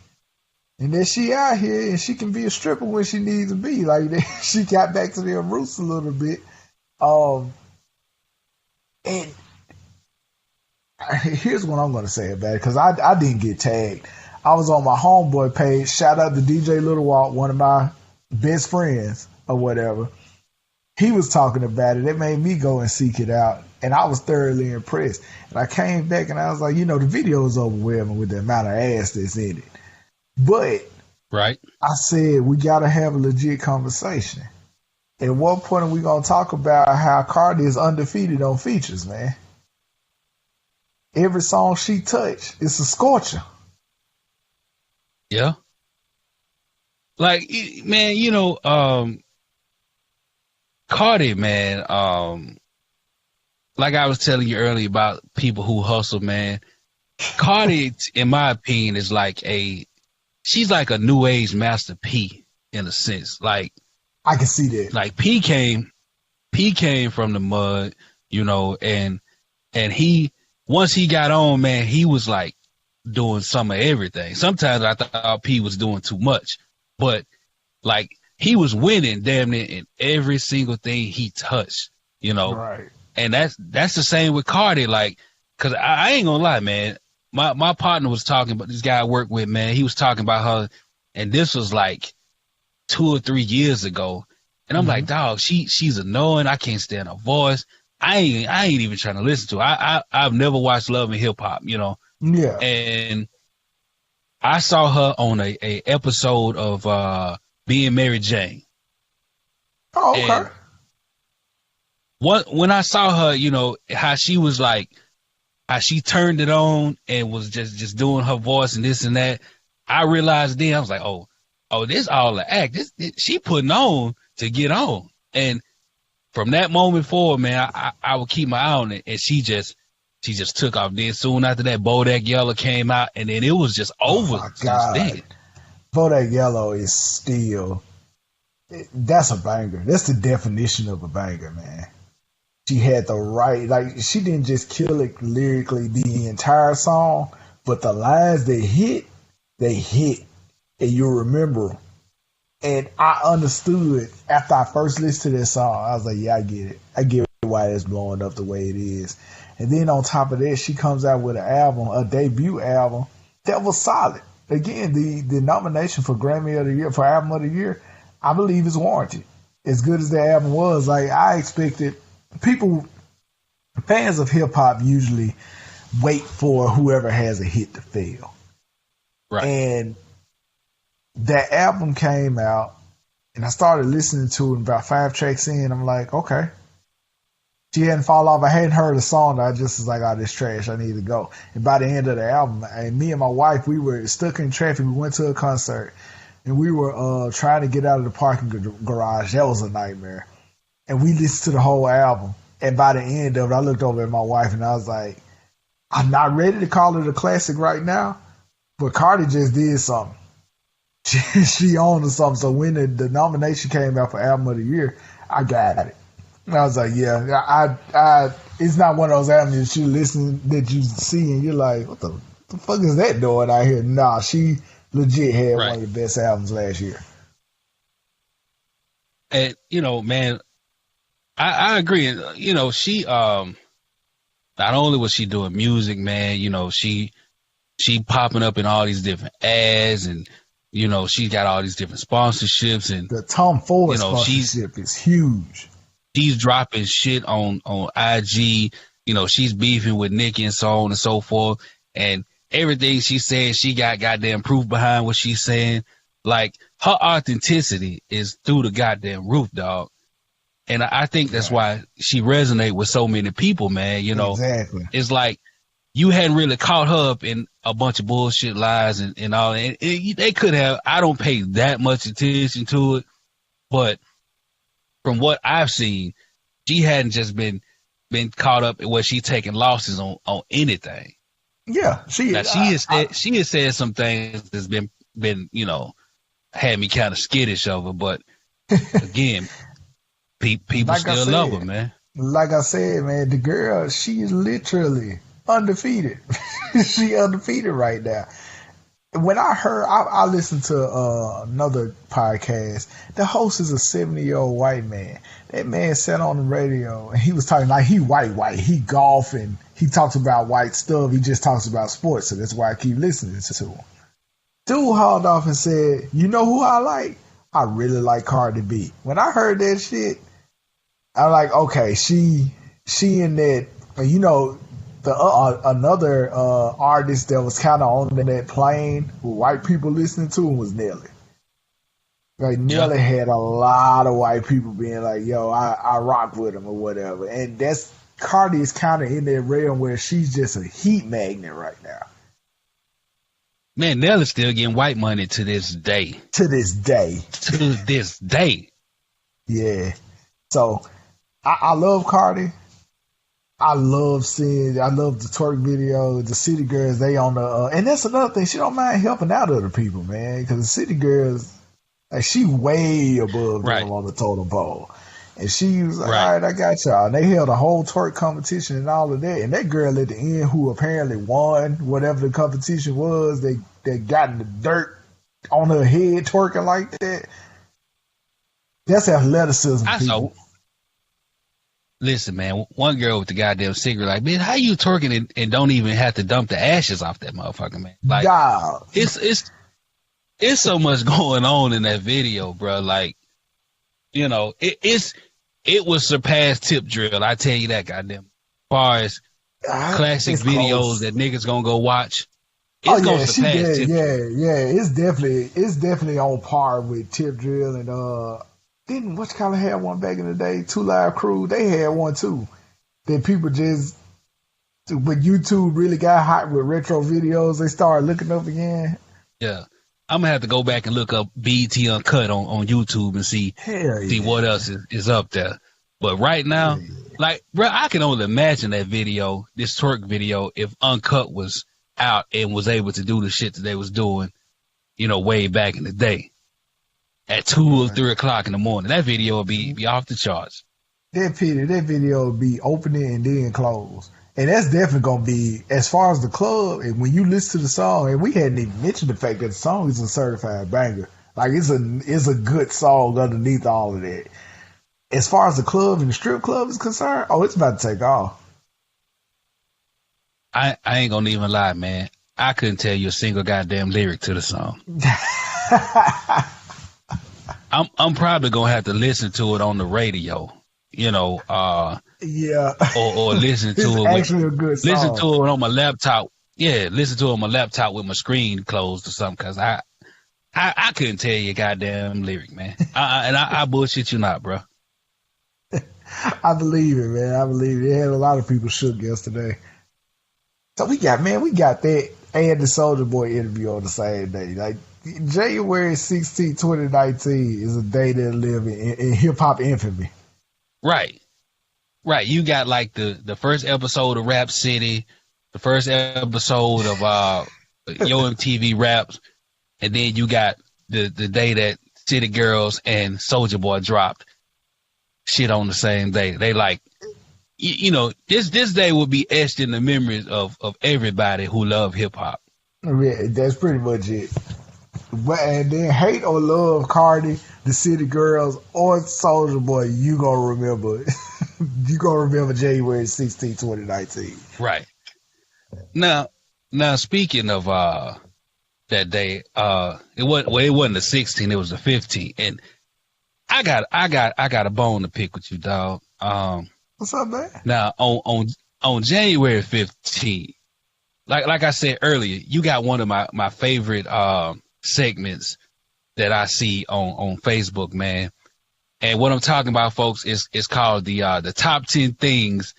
And that she out here and she can be a stripper when she needs to be. Like, she got back to their roots a little bit. And here's what I'm going to say about it, because I didn't get tagged. I was on my homeboy page. Shout out to DJ Little Walk, one of my best friends or whatever. He was talking about it. It made me go and seek it out. And I was thoroughly impressed. And I came back and I was like, the video is overwhelming with the amount of ass that's in it. But I said, we got to have a legit conversation. At one point, we're going to talk about how Cardi is undefeated on features, man. Every song she touched, it's a scorcher. Yeah. Like, man, Cardi, man, like I was telling you earlier about people who hustle, man. Cardi, in my opinion, is she's like a new age Master P in a sense. Like I can see that. Like P came from the mud, you know, and he once he got on, man, he was like doing some of everything. Sometimes I thought P was doing too much, but like he was winning damn near in every single thing he touched, you know. Right. And that's the same with Cardi, like, cause I ain't gonna lie, man. My partner was talking about this guy I work with, man. He was talking about her, and this was like 2 or 3 years ago. And I'm like, dog, she's annoying. I can't stand her voice. I ain't even trying to listen to her. I've never watched Love and Hip Hop, you know. Yeah. And I saw her on a episode of Being Mary Jane. Oh, okay. And when I saw her, you know, how she was like, how she turned it on and was just doing her voice and this and that, I realized then, I was like, oh, this all an act. This she putting on to get on. And from that moment forward, man, I would keep my eye on it, and she just took off. Then soon after that, Bodak Yellow came out, and then it was just over. Oh my God. Then. Bodak Yellow is still, that's a banger. That's the definition of a banger, man. She had the right, like, she didn't just kill it lyrically the entire song, but the lines they hit, and you'll remember them. And I understood after I first listened to this song, I was like, yeah, I get it. I get why it's blowing up the way it is. And then on top of that, she comes out with an album, a debut album, that was solid. Again, the nomination for Grammy of the Year, for Album of the Year, I believe is warranted. As good as the album was, like, I expected fans of hip hop usually wait for whoever has a hit to fail. Right. And that album came out, and I started listening to it about 5 tracks in. I'm like, okay. She hadn't fall off. I hadn't heard a song. I just was like, oh, this trash. I need to go. And by the end of the album, and me and my wife, we were stuck in traffic. We went to a concert, and we were trying to get out of the parking garage. That was a nightmare. And we listened to the whole album. And by the end of it, I looked over at my wife, and I was like, I'm not ready to call it a classic right now, but Cardi just did something. She owned something. So when the nomination came out for Album of the Year, I got it. And I was like, yeah, I it's not one of those albums that you listen, that you see and you're like, what the fuck is that doing out here? Nah, she legit had one of the best albums last year. And, you know, man, I agree. You know, she, not only was she doing music, man, you know, she popping up in all these different ads, and, you know, she got all these different sponsorships, and the Tom Ford, you know, sponsorship is huge. She's dropping shit on IG. You know, she's beefing with Nicki and so on and so forth. And everything she says, she got goddamn proof behind what she's saying. Like, her authenticity is through the goddamn roof, dog. And I think that's why she resonates with so many people, man. You know, exactly. It's like you hadn't really caught her up in a bunch of bullshit lies and all. And they could have. I don't pay that much attention to it, but from what I've seen, she hadn't just been caught up in where she taking losses on anything. Yeah, she has said some things that's been you know, had me kind of skittish over, but again, people like still love her, man. Like I said, man, the girl, she is literally undefeated. She undefeated right now. When I listened to another podcast. The host is a 70-year-old white man. That man sat on the radio and he was talking like he white. He golfing. He talks about white stuff. He just talks about sports. So that's why I keep listening to him. Dude hauled off and said, "You know who I like? I really like Cardi B." When I heard that shit, I'm like, okay, she in that, you know, the another artist that was kind of on that plane with white people listening to him was Nelly. Like, Nelly had a lot of white people being like, yo, I rock with him or whatever. And that's, Cardi is kind of in that realm where she's just a heat magnet right now. Man, Nelly's still getting white money to this day. To this day. To this day. Yeah. So, I love Cardi. I love the twerk video. The city girls, they on the, and that's another thing. She don't mind helping out other people, man. Because the city girls, like, she way above them on the totem pole. And she was like, all right, I got y'all. And they held a whole twerk competition and all of that. And that girl at the end, who apparently won whatever the competition was, they got in the dirt on her head twerking like that. That's athleticism. Listen, man, one girl with the goddamn cigarette, like, man, how you twerking and don't even have to dump the ashes off that motherfucker, man? Like, God. It's so much going on in that video, bro. Like, you know, it was surpassed Tip Drill. I tell you that, goddamn. As far as classic videos close. That niggas gonna go watch, it's gonna surpass Tip Drill. Yeah. It's definitely on par with Tip Drill and didn't What Color had one back in the day? 2 Live Crew, they had one too. That people just, when YouTube really got hot with retro videos, they started looking up again. Yeah. I'm gonna have to go back and look up BET Uncut on YouTube and see what else is up there. But right now, like, bro, I can only imagine that video, this twerk video, if Uncut was out and was able to do the shit that they was doing, you know, way back in the day. At 2 or 3 o'clock in the morning, that video will be off the charts. That video will be opening and then close. And that's definitely going to be, as far as the club, and when you listen to the song, and we hadn't even mentioned the fact that the song is a certified banger. Like, it's a good song underneath all of that. As far as the club and the strip club is concerned, it's about to take off. I ain't going to even lie, man. I couldn't tell you a single goddamn lyric to the song. I'm probably gonna have to listen to it on the radio, you know, or listen to it. Actually, a good song. Listen to it on my laptop. Yeah, listen to it on my laptop with my screen closed or something. Cause I couldn't tell you a goddamn lyric, man. I bullshit you not, bro. I believe it, man. I believe it. It had a lot of people shook yesterday. So we got that and the Soulja Boy interview on the same day, like. January 16, 2019 is a day that live in hip-hop infamy. Right. You got like the first episode of Rap City, the first episode of Yo MTV Raps, and then you got the day that City Girls and Soulja Boy dropped shit on the same day. They like, you know, this day will be etched in the memories of everybody who love hip-hop. Yeah, that's pretty much it. And then hate or love Cardi, the City Girls, or Soulja Boy, you gonna remember. You gonna remember January 16, 2019. Right. Now speaking of that day, it wasn't the 16th, it was the 15th, and I got a bone to pick with you, dog. What's up, man? Now on January 15th, like I said earlier, you got one of my favorite segments that I see on Facebook, man. And what I'm talking about, folks, is called the top 10 things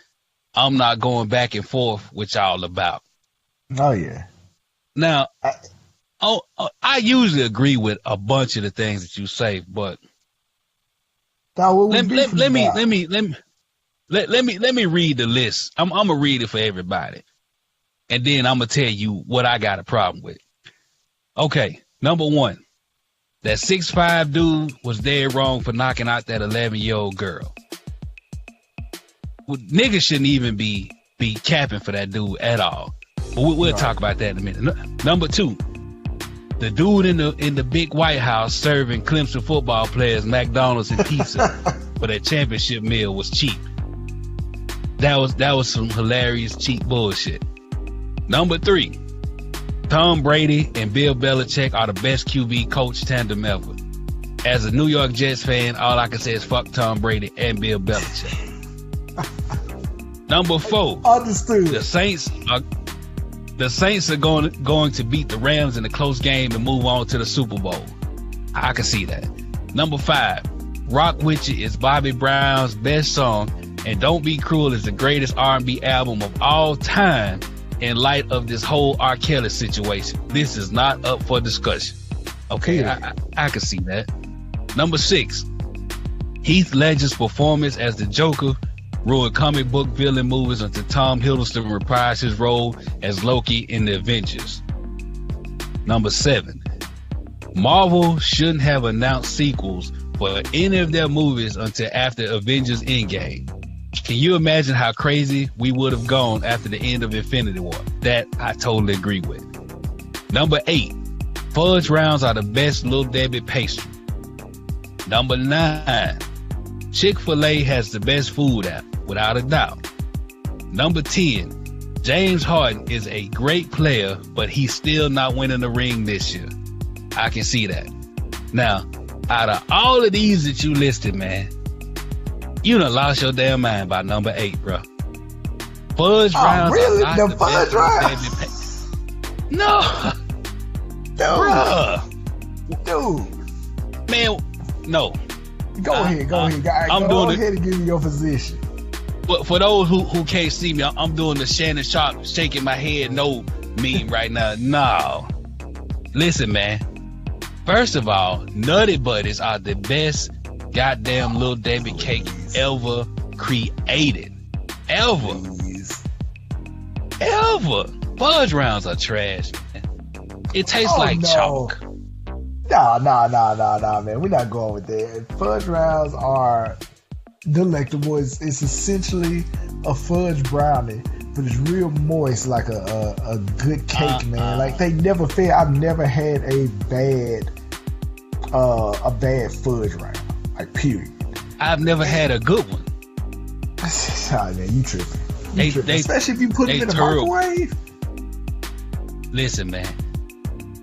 I'm not going back and forth with y'all about. Oh yeah. Now, I usually agree with a bunch of the things that you say, but let me read the list. I'm gonna read it for everybody, and then I'm gonna tell you what I got a problem with. Okay. Number 1, that 6'5" dude was dead wrong for knocking out that 11-year-old girl. Well, niggas shouldn't even be capping for that dude at all. But we'll talk about that in a minute. Number 2, the dude in the big White House serving Clemson football players McDonald's and pizza for that championship meal was cheap. That was some hilarious cheap bullshit. Number 3. Tom Brady and Bill Belichick are the best QB coach tandem ever. As a New York Jets fan, all I can say is fuck Tom Brady and Bill Belichick. Number 4. Understood. The Saints are going to beat the Rams in a close game and move on to the Super Bowl. I can see that. Number 5. Rock With You is Bobby Brown's best song, and Don't Be Cruel is the greatest R&B album of all time. In light of this whole R. Kelly situation, this is not up for discussion. Okay, I can see that. Number 6, Heath Ledger's performance as the Joker ruined comic book villain movies until Tom Hiddleston reprised his role as Loki in the Avengers. Number 7. Marvel shouldn't have announced sequels for any of their movies until after Avengers Endgame. Can you imagine how crazy we would have gone after the end of Infinity War? That I totally agree with. Number 8. Fudge rounds are the best Little Debbie pastry. Number 9. Chick-fil-A has the best food app, without a doubt. Number 10. James Harden is a great player, but he's still not winning the ring this year. I can see that. Now, out of all of these that you listed, man, you done lost your damn mind by number 8, bro. Fudge rounds. Really? Are not The fudge rounds? No. Dude. Man, no. Go ahead. Go ahead and give me your position. But for those who can't see me, I'm doing the Shannon Sharp shaking my head no meme right now. No. Listen, man. First of all, Nutty Buddies are the best goddamn Little Debbie cake ever created. Ever. Fudge rounds are trash, man. It tastes like chalk. Nah, man. We're not going with that. Fudge rounds are delectable. It's essentially a fudge brownie, but it's real moist, like a good cake, man. Like they never fail. I've never had a bad fudge round. Like period. I've never had a good one. Man, you tripping. Especially if you put them in the microwave. Listen, man.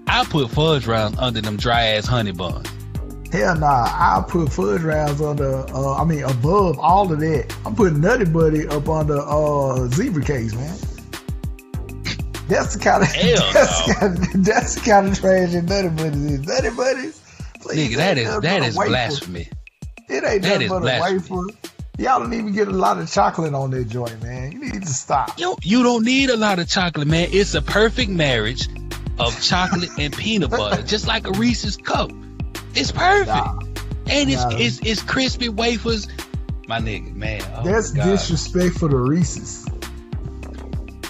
I put fudge rounds under them dry ass honey buns. Hell nah, I'll put fudge rounds above all of that. I'm putting Nutty Buddy up under zebra cakes, man. That's the kind of that's the kind of trash that Nutty Buddies is. Nutty Buddies, please. Nigga, that is blasphemy. It ain't nothing but a wafer. Y'all don't even get a lot of chocolate on that joint, man. You need to stop. You don't need a lot of chocolate, man. It's a perfect marriage of chocolate and peanut butter, just like a Reese's cup. It's perfect. And it's crispy wafers. My nigga, man. Oh, that's disrespect for the Reese's.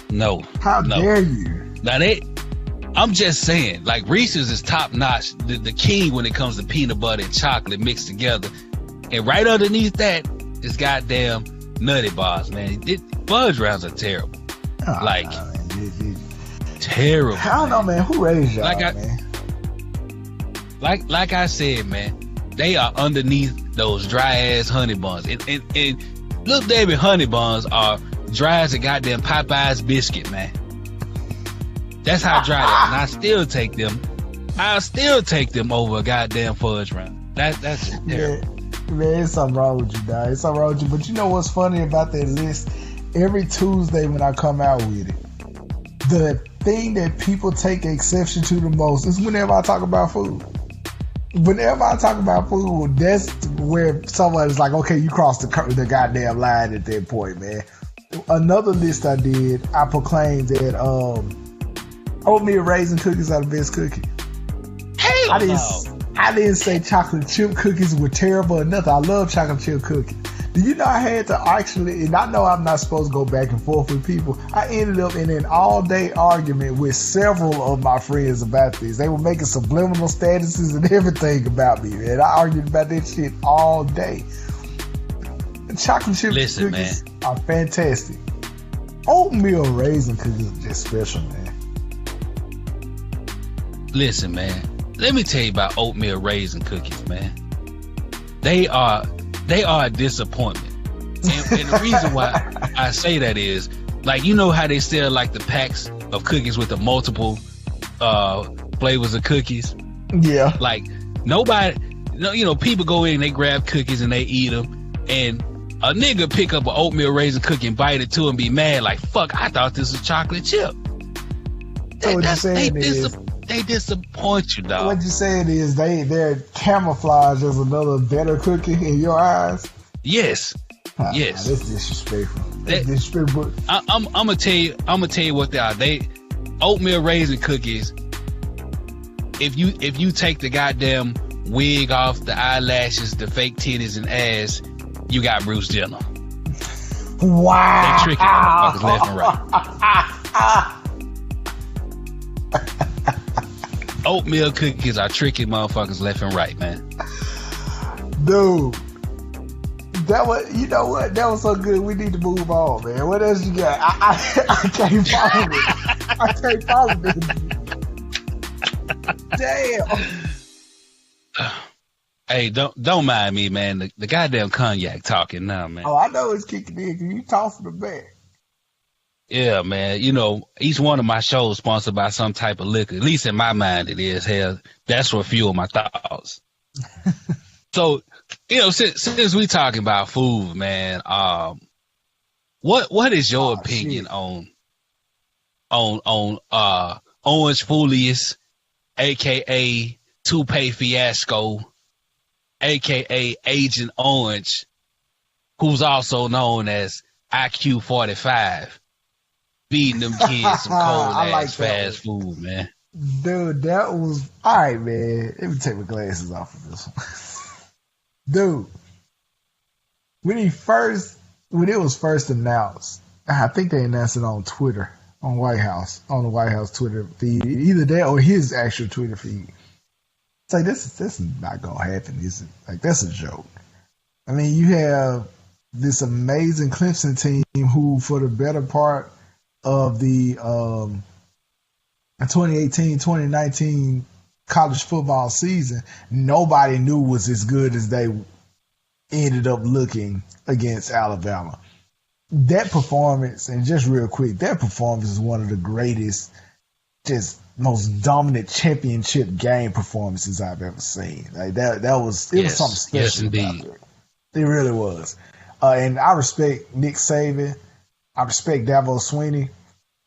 No. How dare you? Now I'm just saying, like Reese's is top notch, the king when it comes to peanut butter and chocolate mixed together. And right underneath that is goddamn Nutty Bars, man. Fudge rounds are terrible. Terrible. I don't know, man. Who raised y'all, man? Like I said, man, they are underneath those dry ass honey buns. And Little Debbie honey buns are dry as a goddamn Popeye's biscuit, man. That's how dry they are. And I still take them over a goddamn fudge round. That's just terrible. Man, it's something wrong with you, dog. It's something wrong with you. But you know what's funny about that list? Every Tuesday when I come out with it, the thing that people take exception to the most is whenever I talk about food. Whenever I talk about food, that's where somebody's like, okay, you crossed the goddamn line at that point, man. Another list I did, I proclaimed that oatmeal raisin cookies are the best cookie. I didn't say chocolate chip cookies were terrible or nothing. I love chocolate chip cookies. Do you know I had to actually, and I know I'm not supposed to go back and forth with people, I ended up in an all-day argument with several of my friends about this. They were making subliminal statuses and everything about me, man. I argued about that shit all day. Chocolate chip cookies are fantastic. Oatmeal raisin cookies are just special, man. Listen, man. Let me tell you about oatmeal raisin cookies, man. They are a disappointment. And the reason why I say that is, like, you know how they sell like the packs of cookies with the multiple flavors of cookies? Yeah. Like nobody, people go in, they grab cookies and they eat them, and a nigga pick up an oatmeal raisin cookie and bite it too and be mad like, fuck, I thought this was chocolate chip. So what you're saying is, they disappoint you, dog. What you're saying is they're camouflaged as another better cookie in your eyes? Yes. Yes. That's disrespectful. That's disrespectful. I'm gonna tell you what they are. They oatmeal raisin cookies. If you take the goddamn wig off, the eyelashes, the fake titties and ass, you got Bruce Jenner. Wow. They tricking motherfuckers left and right. Oatmeal cookies are tricking motherfuckers left and right, man. Dude. That was, you know what? That was so good. We need to move on, man. What else you got? I can't follow it. I can't follow it. Damn. Hey, don't mind me, man. The goddamn cognac talking now, man. Oh, I know it's kicking in because you tossing the back. Yeah, man. You know, each one of my shows sponsored by some type of liquor. At least in my mind, it is. Hell, that's what fuel my thoughts. So, you know, since we talking about food, man, what is your opinion on Orange Foulious, aka Toupee Fiasco, aka Agent Orange, who's also known as IQ 45, feeding them kids some cold ass fast food, man. Dude, that was all right, man. Let me take my glasses off of this one. Dude, when it was first announced, I think they announced it on Twitter, on the White House Twitter feed, either that or his actual Twitter feed. It's like this is not gonna happen, is it? Like, that's a joke. I mean, you have this amazing Clemson team who, for the better part of the 2018-2019 college football season, nobody knew was as good as they ended up looking against Alabama. That performance, and just real quick, that performance is one of the greatest, just most dominant championship game performances I've ever seen. Like that was something special. Yes, indeed. About it. It really was. And I respect Nick Saban. I respect Dabo Swinney.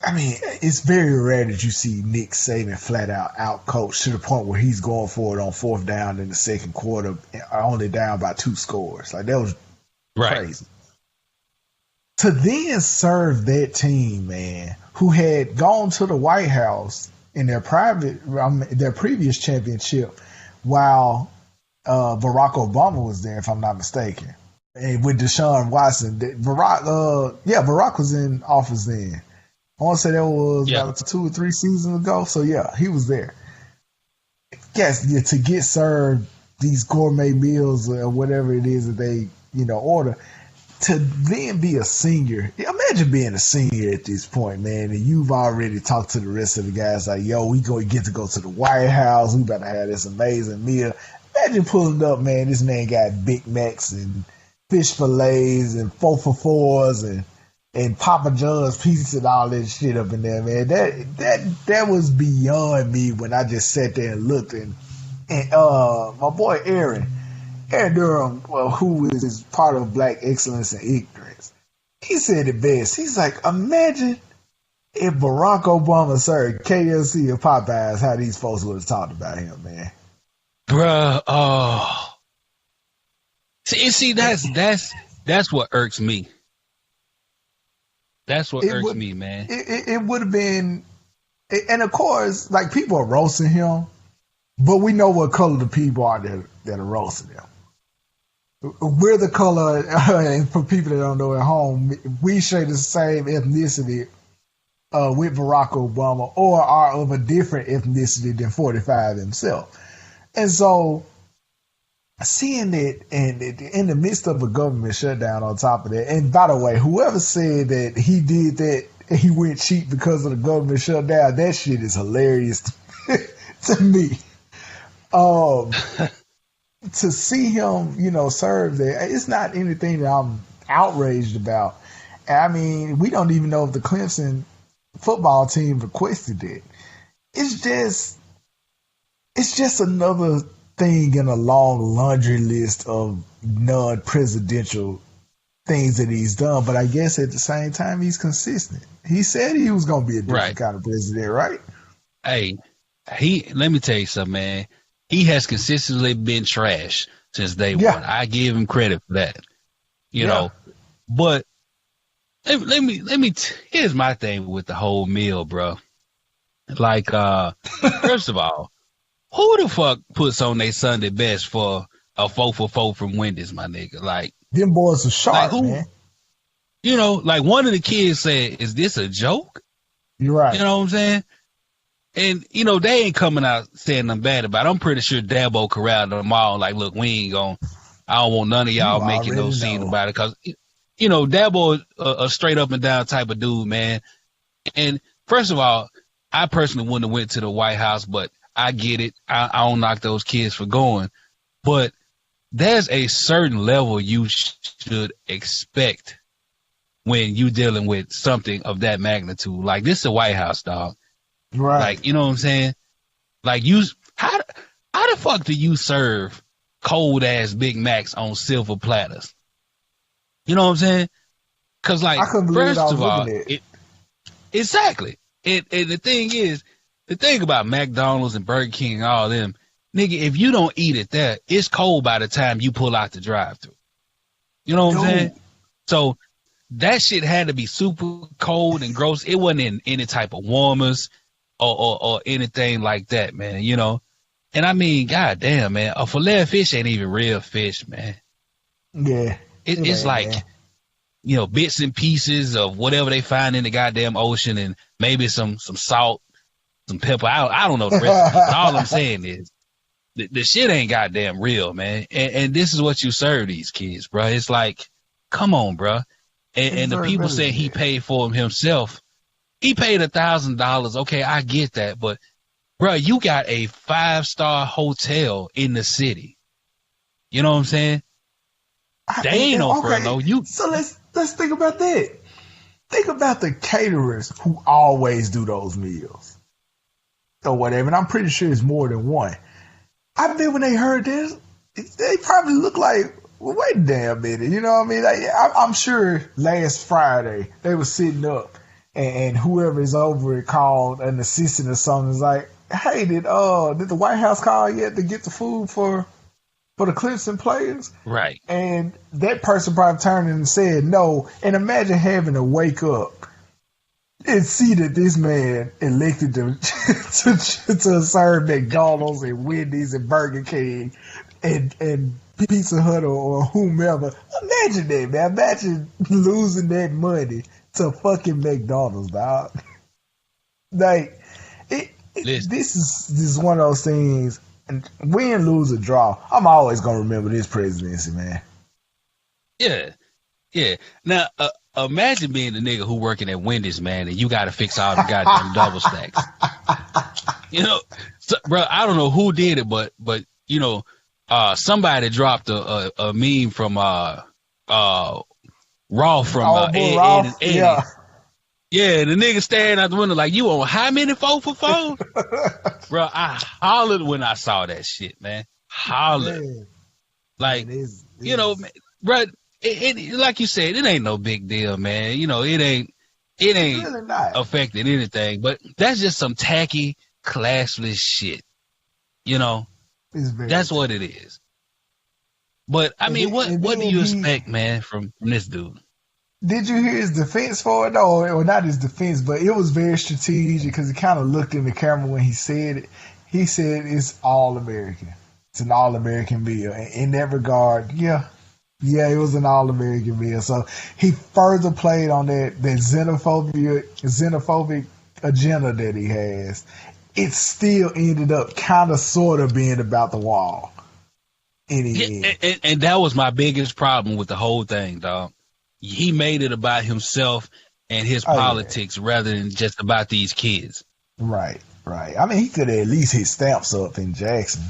I mean, it's very rare that you see Nick Saban flat out coach to the point where he's going for it on fourth down in the second quarter, only down by 2 scores. Like, that was crazy. To then serve that team, man, who had gone to the White House in their previous championship while Barack Obama was there, if I'm not mistaken, and with Deshaun Watson. Barack was in office then. I want to say that was about 2 or 3 seasons ago. So, yeah, he was there. Yes, to get served these gourmet meals or whatever it is that they, order, to then be a senior. Imagine being a senior at this point, man, and you've already talked to the rest of the guys like, yo, we going to get to go to the White House. We better have this amazing meal. Imagine pulling up, man, this man got Big Macs and fish fillets and 4 for 4s and Papa John's pizza and all that shit up in there, man. That was beyond me when I just sat there and looked. And my boy Aaron Durham, who is part of Black Excellence and Ignorance, he said it best. He's like, imagine if Barack Obama served KFC or Popeyes, how these folks would have talked about him, man. Bruh, oh. See, that's what irks me. That's what irks me, man. It would have been, and of course, like, people are roasting him, but we know what color the people are that are roasting him. We're the color, and for people that don't know at home, we share the same ethnicity with Barack Obama, or are of a different ethnicity than 45 himself. And so, seeing it, and in the midst of a government shutdown on top of that, and by the way, whoever said that he did that, he went cheap because of the government shutdown, that shit is hilarious to me. To see him, serve there, it's not anything that I'm outraged about. I mean, we don't even know if the Clemson football team requested it. It's just another thing in a long laundry list of non-presidential things that he's done. But I guess at the same time, he's consistent. He said he was going to be a different kind of president, right? Hey, let me tell you something, man. He has consistently been trash since day one. I give him credit for that. You know, but let me here's my thing with the whole meal, bro. Like, first of all, who the fuck puts on their Sunday best for a 4 for 4 from Wendy's, my nigga? Like, them boys are sharp, man. You know, like one of the kids said, "Is this a joke?" You're right. You know what I'm saying? And, you know, they ain't coming out saying nothing bad about it. I'm pretty sure Dabo corralled them all. Like, look, we ain't going to, I don't want none of y'all You making no already scene know. about it. Because, you know, Dabo a straight up and down type of dude, man. And first of all, I personally wouldn't have went to the White House, but I get it. I don't knock those kids for going. But there's a certain level you should expect when you dealing with something of that magnitude. Like, this is the White House, dog. Right. Like, you know what I'm saying? Like, how the fuck do you serve cold ass Big Macs on silver platters? You know what I'm saying? Because, like, I couldn't believe first I was of all, looking at it. exactly. And the thing is, the thing about McDonald's and Burger King and all them, nigga, if you don't eat it there, it's cold by the time you pull out the drive-thru. You know what I'm saying? So that shit had to be super cold and gross. It wasn't in any type of warmers or anything like that, man, you know? And I mean, goddamn, man, a filet of fish ain't even real fish, man. Yeah. It's like, man. you know, bits and pieces of whatever they find in the goddamn ocean and maybe some salt, some pepper. I don't know the recipe, but all I'm saying is the shit ain't goddamn real, man. And this is what you serve these kids, bro. It's like, come on, bro. And the people saying he paid for them himself, he paid $1,000. Okay, I get that, but bro, you got a 5-star hotel in the city. You know what I'm saying? They ain't no furlough. So let's think about that. Think about the caterers who always do those meals or whatever. And I'm pretty sure it's more than one. I bet when they heard this, they probably look like, well, wait a damn minute. You know what I mean? Like, I'm sure last Friday they were sitting up and whoever is over it called an assistant or something. Is like, hey, did the White House call yet to get the food for the Clemson players? Right. And that person probably turned and said no. And imagine having to wake up and see that this man elected to serve McDonald's and Wendy's and Burger King and Pizza Hut or whomever. Imagine that, man. Imagine losing that money to fucking McDonald's, dog. Like, this is one of those things. And win, lose, or draw, I'm always gonna remember this presidency, man. Yeah, yeah. Now, imagine being the nigga who working at Wendy's, man, and you got to fix all the goddamn double stacks. You know, so, bro, I don't know who did it, but you know, somebody dropped a meme from Raw from Ed and Eddie. Yeah. Yeah, the nigga staring out the window like, you on how many 4 for 4? Bro, I hollered when I saw that shit, man. Hollered. Man. Like, It is. you know, bro, it like you said, it ain't no big deal, man. You know, it ain't really not affecting anything, but that's just some tacky, classless shit. You know, that's what it is. But I mean, what do you expect, man, from this dude? Did you hear his defense for it? No, or not his defense, but it was very strategic because he kind of looked in the camera when he said it. He said it's all American. It's an all American meal. And in that regard, yeah, it was an all American meal. So he further played on that xenophobic agenda that he has. It still ended up kind of sort of being about the wall. And that was my biggest problem with the whole thing, dog. He made it about himself and his politics rather than just about these kids. Right. I mean, he could have at least hit stamps up in Jackson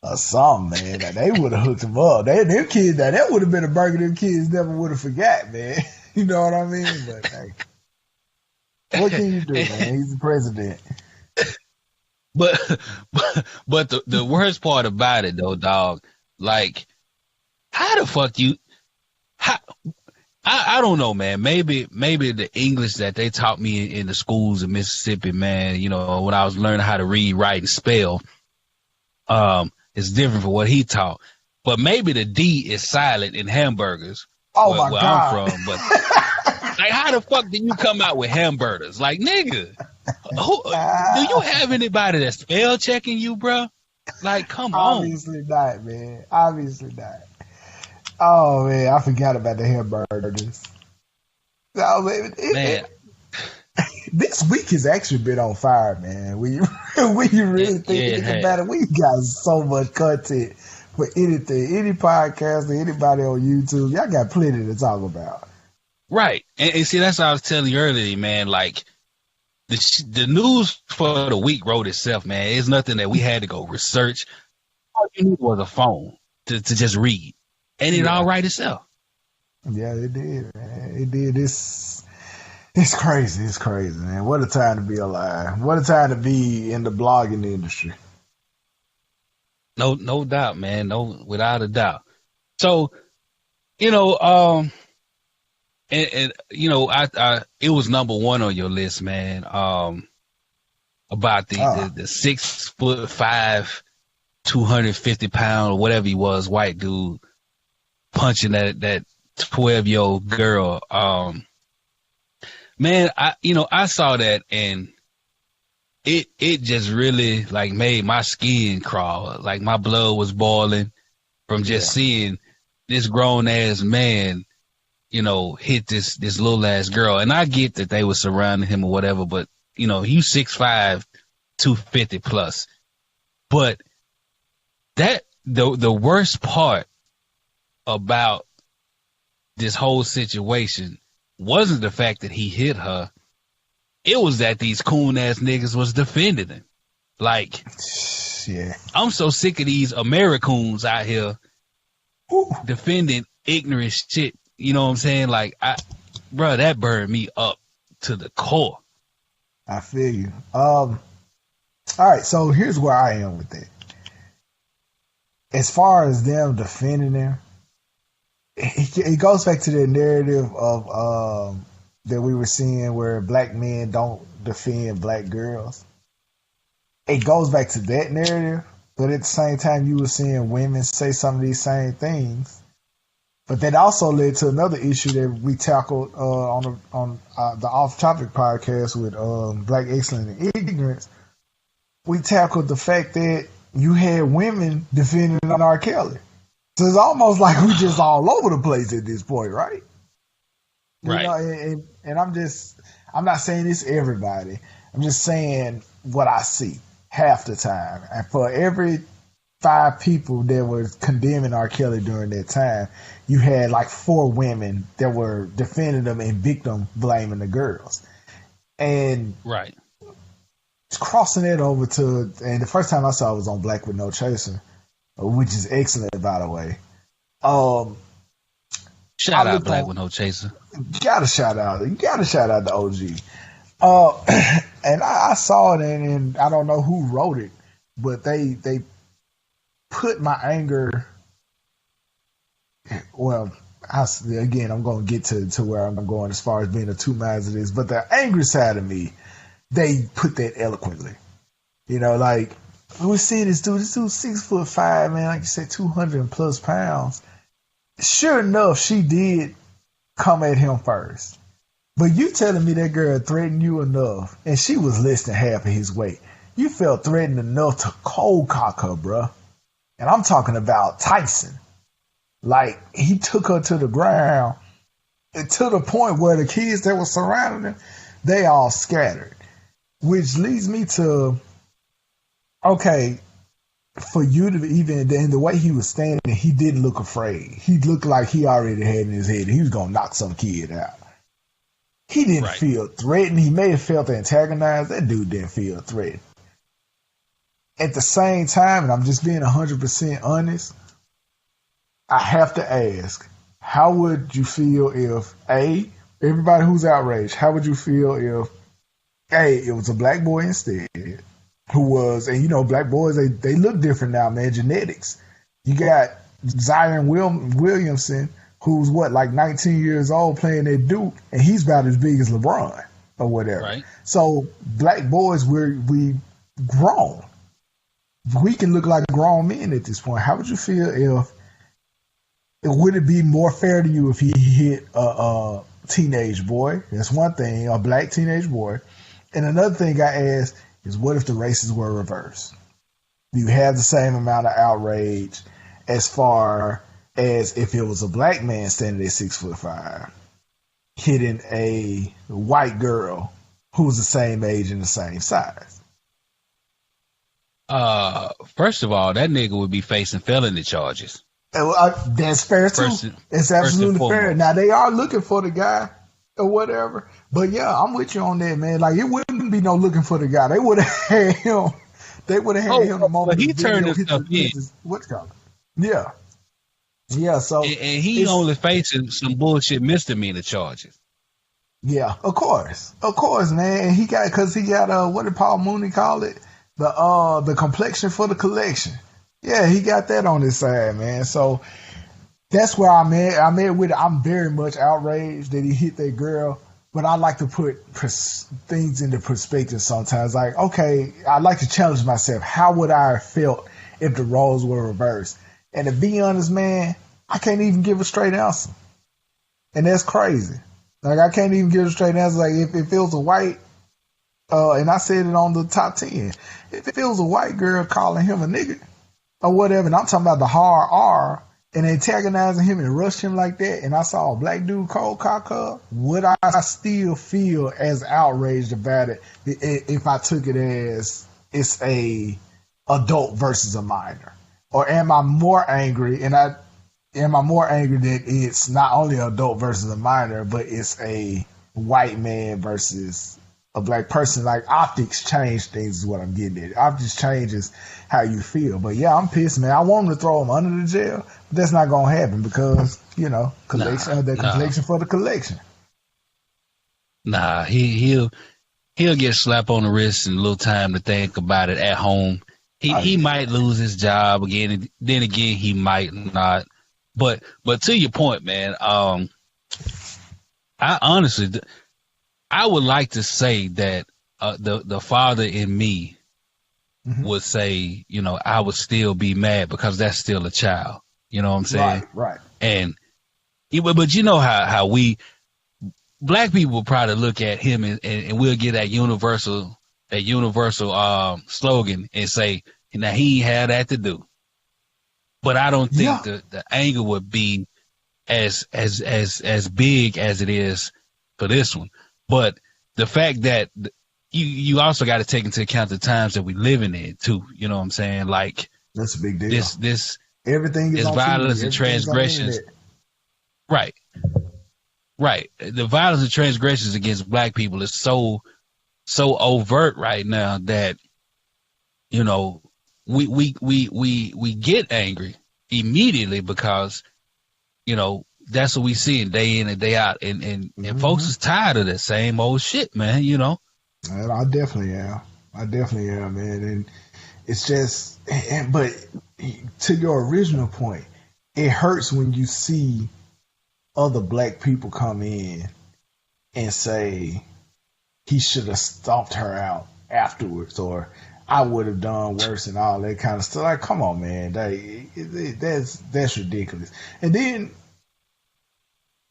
or something, man. Like, they would have hooked him up. Them kids, that would have been a burger them kids never would have forgot, man. You know what I mean? But hey, what can you do, man? He's the president. But the worst part about it, though, dog, like, how the fuck I don't know, man. Maybe the English that they taught me in the schools in Mississippi, man, you know, when I was learning how to read, write, and spell, is different from what he taught. But maybe the D is silent in hamburgers. Oh, where my God. I'm from. But like, how the fuck do you come out with hamburgers? Like, nigga, do you have anybody that's spell checking you, bro? Like, come on. Obviously not, man. Obviously not. Oh, man, I forgot about the hamburgers. No, man, Man, this week has actually been on fire, man. When you when you really think about it, we got so much content for anything, any podcast, or anybody on YouTube. Y'all got plenty to talk about. right. And see, that's what I was telling you earlier, man. Like, the news for the week wrote itself, man. It's nothing that we had to go research. All you need was a phone to just read. And it all right itself. Yeah, it did, man. It did. It's crazy. It's crazy, man. What a time to be alive. What a time to be in the blogging industry. No doubt, man. No, without a doubt. So, and I it was number one on your list, man. About the 6'5", 250-pound or whatever he was, white dude punching that 12-year-old girl. Man, I saw that and it just really like made my skin crawl. Like my blood was boiling from just seeing this grown ass man, hit this little ass girl. And I get that they were surrounding him or whatever, but he's 6'5", 250 plus. But that the worst part about this whole situation wasn't the fact that he hit her. It was that these coon ass niggas was defending him. Like, yeah, I'm so sick of these Americans out here defending ignorant shit. You know what I'm saying? Like, bro, that burned me up to the core. I feel you. All right, so here's where I am with it. As far as them defending him, it goes back to the narrative of that we were seeing where black men don't defend black girls. It goes back to that narrative, but at the same time, you were seeing women say some of these same things. But that also led to another issue that we tackled on the Off Topic podcast with Black Excellence and Ignorance. We tackled the fact that you had women defending R. Kelly. So it's almost like we just all over the place at this point, right? Right. And I'm not saying it's everybody. I'm just saying what I see half the time. And for every 5 people that were condemning R. Kelly during that time, you had like 4 women that were defending them and victim blaming the girls. And right. Crossing it over to, and the first time I saw it was on Black with No Chaser, which is excellent, by the way. Shout out Black with No Chaser. You gotta shout out the OG. And I saw it, and I don't know who wrote it, but they put my anger. Well, I'm going to get to where I'm going as far as being a two minds of this, but the angry side of me, they put that eloquently. Like we see this dude 6'5", man, like you said, 200 plus pounds. Sure enough, she did come at him first. But you telling me that girl threatened you enough, and she was less than half of his weight. You felt threatened enough to cold cock her, bruh. And I'm talking about Tyson. Like, he took her to the ground, and to the point where the kids that were surrounding him, they all scattered. Which leads me to, okay, for you to even, and the way he was standing, he didn't look afraid. He looked like he already had in his head he was going to knock some kid out. He didn't feel threatened. He may have felt antagonized. That dude didn't feel threatened. At the same time, and I'm just being 100% honest, I have to ask, how would you feel if, everybody who's outraged, how would you feel if, it was a black boy instead, who was, and black boys, they look different now, man, genetics. You got Zion Williamson, who's like 19 years old playing at Duke, and he's about as big as LeBron or whatever. Right. So black boys, we grown. We can look like grown men at this point. How would you feel would it be more fair to you if he hit a teenage boy? That's one thing, a black teenage boy. And another thing I ask is, what if the races were reversed? Do you have the same amount of outrage as far as if it was a black man standing at 6'5"? hitting a white girl who's the same age and the same size? First of all, that nigga would be facing felony charges. That's fair too. It's absolutely fair. Now they are looking for the guy or whatever, but yeah, I'm with you on that, man. Like it wouldn't be no looking for the guy. They would have had him. They would have had him the moment he turned himself in. What's called? Yeah, yeah. So and he only facing some bullshit misdemeanor charges. Yeah, of course, man. And he got what did Paul Mooney call it? The complexion for the collection. Yeah, he got that on his side, man. So that's where I'm at. I'm very much outraged that he hit that girl, but I like to put things into perspective sometimes. Like, okay, I like to challenge myself. How would I have felt if the roles were reversed? And to be honest, man, I can't even give a straight answer. And that's crazy. Like, I can't even give a straight answer. Like, if it was a white, and I said it on the top 10, if it was a white girl calling him a nigga or whatever, and I'm talking about the hard R, and antagonizing him and rushed him like that, and I saw a black dude cold cock up, would I still feel as outraged about it if I took it as it's a adult versus a minor? Or am I more angry that it's not only adult versus a minor, but it's a white man versus a black person? Like, optics change things is what I'm getting at. Optics changes how you feel. But yeah, I'm pissed, man. I want him to throw him under the jail, but that's not gonna happen because, collection for the collection. Nah, he'll get slapped on the wrist and a little time to think about it at home. He might lose his job again, and then again he might not. But to your point, man, I honestly, I would like to say that the father in me would say, I would still be mad because that's still a child. You know what I'm saying? Right. And but you know how we black people will probably look at him and we'll get that universal slogan and say, now he had that to do. But I don't think the anger would be as big as it is for this one. But the fact that you also got to take into account the times that we living in too. You know what I'm saying? Like, that's a big deal. This everything is violence and transgressions. Right. The violence and transgressions against black people is so overt right now that, we get angry immediately because, that's what we see day in and day out. And folks is tired of that same old shit, man, And I definitely am, man. And it's just, but to your original point, it hurts when you see other black people come in and say he should have stomped her out afterwards, or I would have done worse and all that kind of stuff. Like, come on, man, that's ridiculous. And then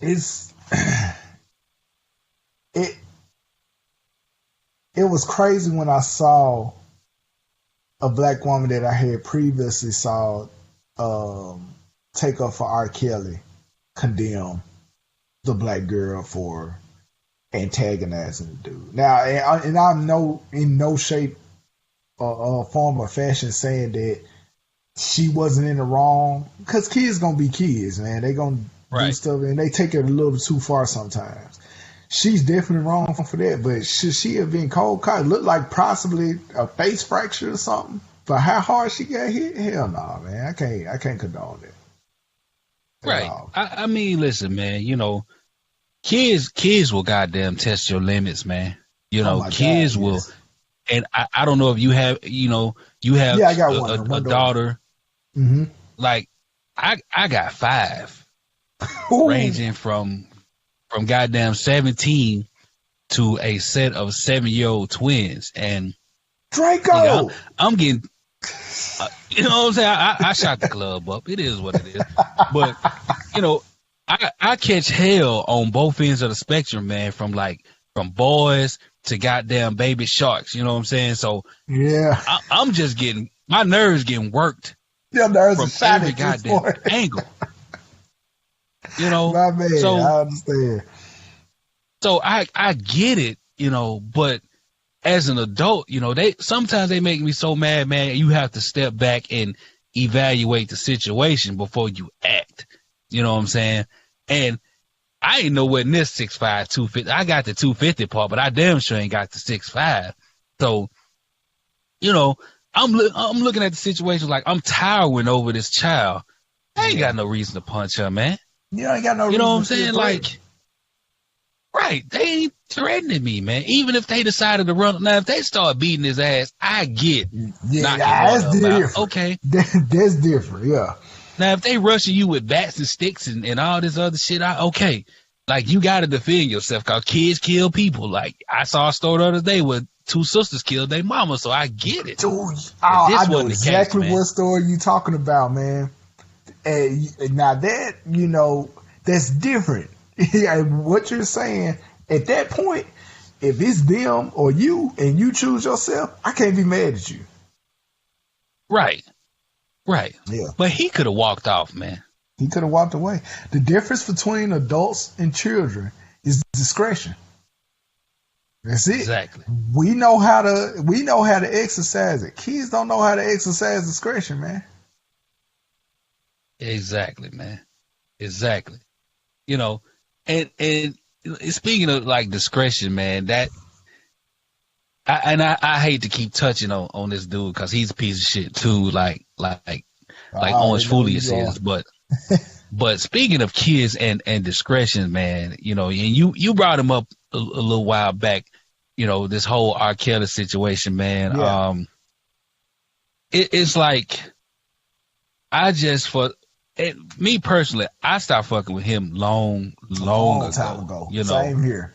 it's it was crazy when I saw a black woman that I had previously saw take up for R. Kelly condemn the black girl for antagonizing the dude. Now, and I'm in no shape or form or fashion saying that she wasn't in the wrong, because kids gonna be kids, man. They gonna do stuff and they take it a little bit too far sometimes. She's definitely wrong for that, but should she have been cold cocked? Looked like possibly a face fracture or something. For how hard she got hit? Hell no, man. I can't condone that. Right. I mean, listen, man, kids will goddamn test your limits, man. Kids will. And I don't know if you have, I got a daughter. Mm-hmm. Like, I got 5 ranging from goddamn 17 to a set of 7-year-old twins. And Draco, I'm getting, you know what I'm saying? I shot the club up. It is what it is. But, I catch hell on both ends of the spectrum, man, from boys to goddamn baby sharks. You know what I'm saying? So yeah, I'm just getting, my nerves getting worked. Your nerves from are every goddamn angle. My man, so I understand. So I get it, but as an adult, sometimes they make me so mad, man. You have to step back and evaluate the situation before you act. You know what I'm saying? And I ain't nowhere near 6'5", 250. I got the 250 part, but I damn sure ain't got the 6'5". So, I'm looking at the situation like I'm towering over this child. I ain't got no reason to punch her, man. You ain't got no reason. You know what I'm to saying? Like, right. They ain't threatening me, man. Even if they decided to run. Now, if they start beating his ass, I get that's different. Okay. That's different, yeah. Now, if they rushing you with bats and sticks and all this other shit, okay. Like, you got to defend yourself because kids kill people. Like, I saw a story the other day where 2 sisters killed their mama, so I get it. Dude, I know exactly what story you talking about, man. And now that, that's different. What you're saying, at that point, if it's them or you and you choose yourself, I can't be mad at you. Right. Yeah. But he could have walked off, man. He could have walked away. The difference between adults and children is discretion. That's it. Exactly. We know how to exercise it. Kids don't know how to exercise discretion, man. Exactly, man. Exactly. And speaking of like discretion, man, I hate to keep touching on this dude because he's a piece of shit too, like Orange Folius is, but speaking of kids and discretion, man, and you brought him up a little while back, this whole R. Kelly situation, man. Yeah. It's like me personally, I stopped fucking with him long time ago. Same here.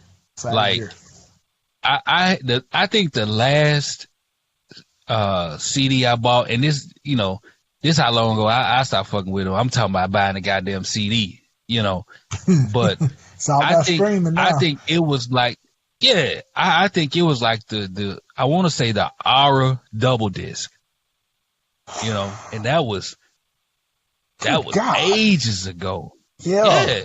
I think the last CD I bought, and this how long ago I stopped fucking with him. I'm talking about buying a goddamn CD, But I think it was like, I think it was like the I want to say the Aura double disc, and that was ages ago. Yeah.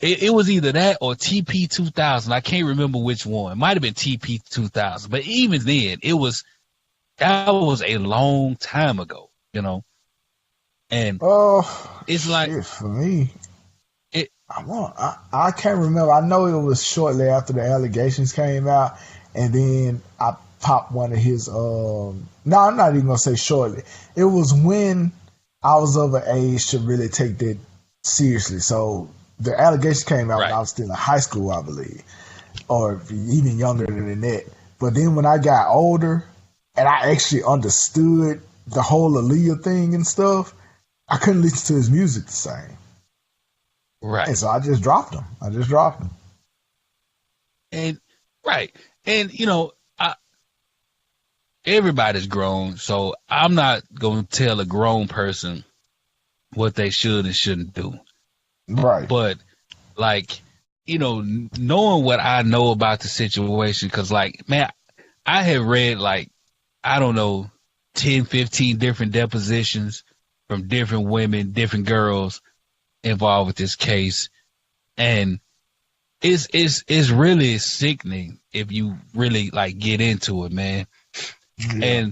It was either that or TP 2000. I can't remember which one. It might have been TP 2000, but even then, that was a long time ago, And it's like, shit, for me, I can't remember. I know it was shortly after the allegations came out, and then I popped one of his. No, I'm not even gonna say shortly. It was when I was of an age to really take that seriously. So the allegations came out when I was still in high school, I believe, or even younger than that. But then when I got older and I actually understood the whole Aaliyah thing and stuff, I couldn't listen to his music the same. Right. And so I just dropped him. And everybody's grown, so I'm not going to tell a grown person what they should and shouldn't do. Right. But, knowing what I know about the situation, because, man, I have read, 10, 15 different depositions from different women, different girls involved with this case. And it's really sickening if you really, get into it, man. Yeah.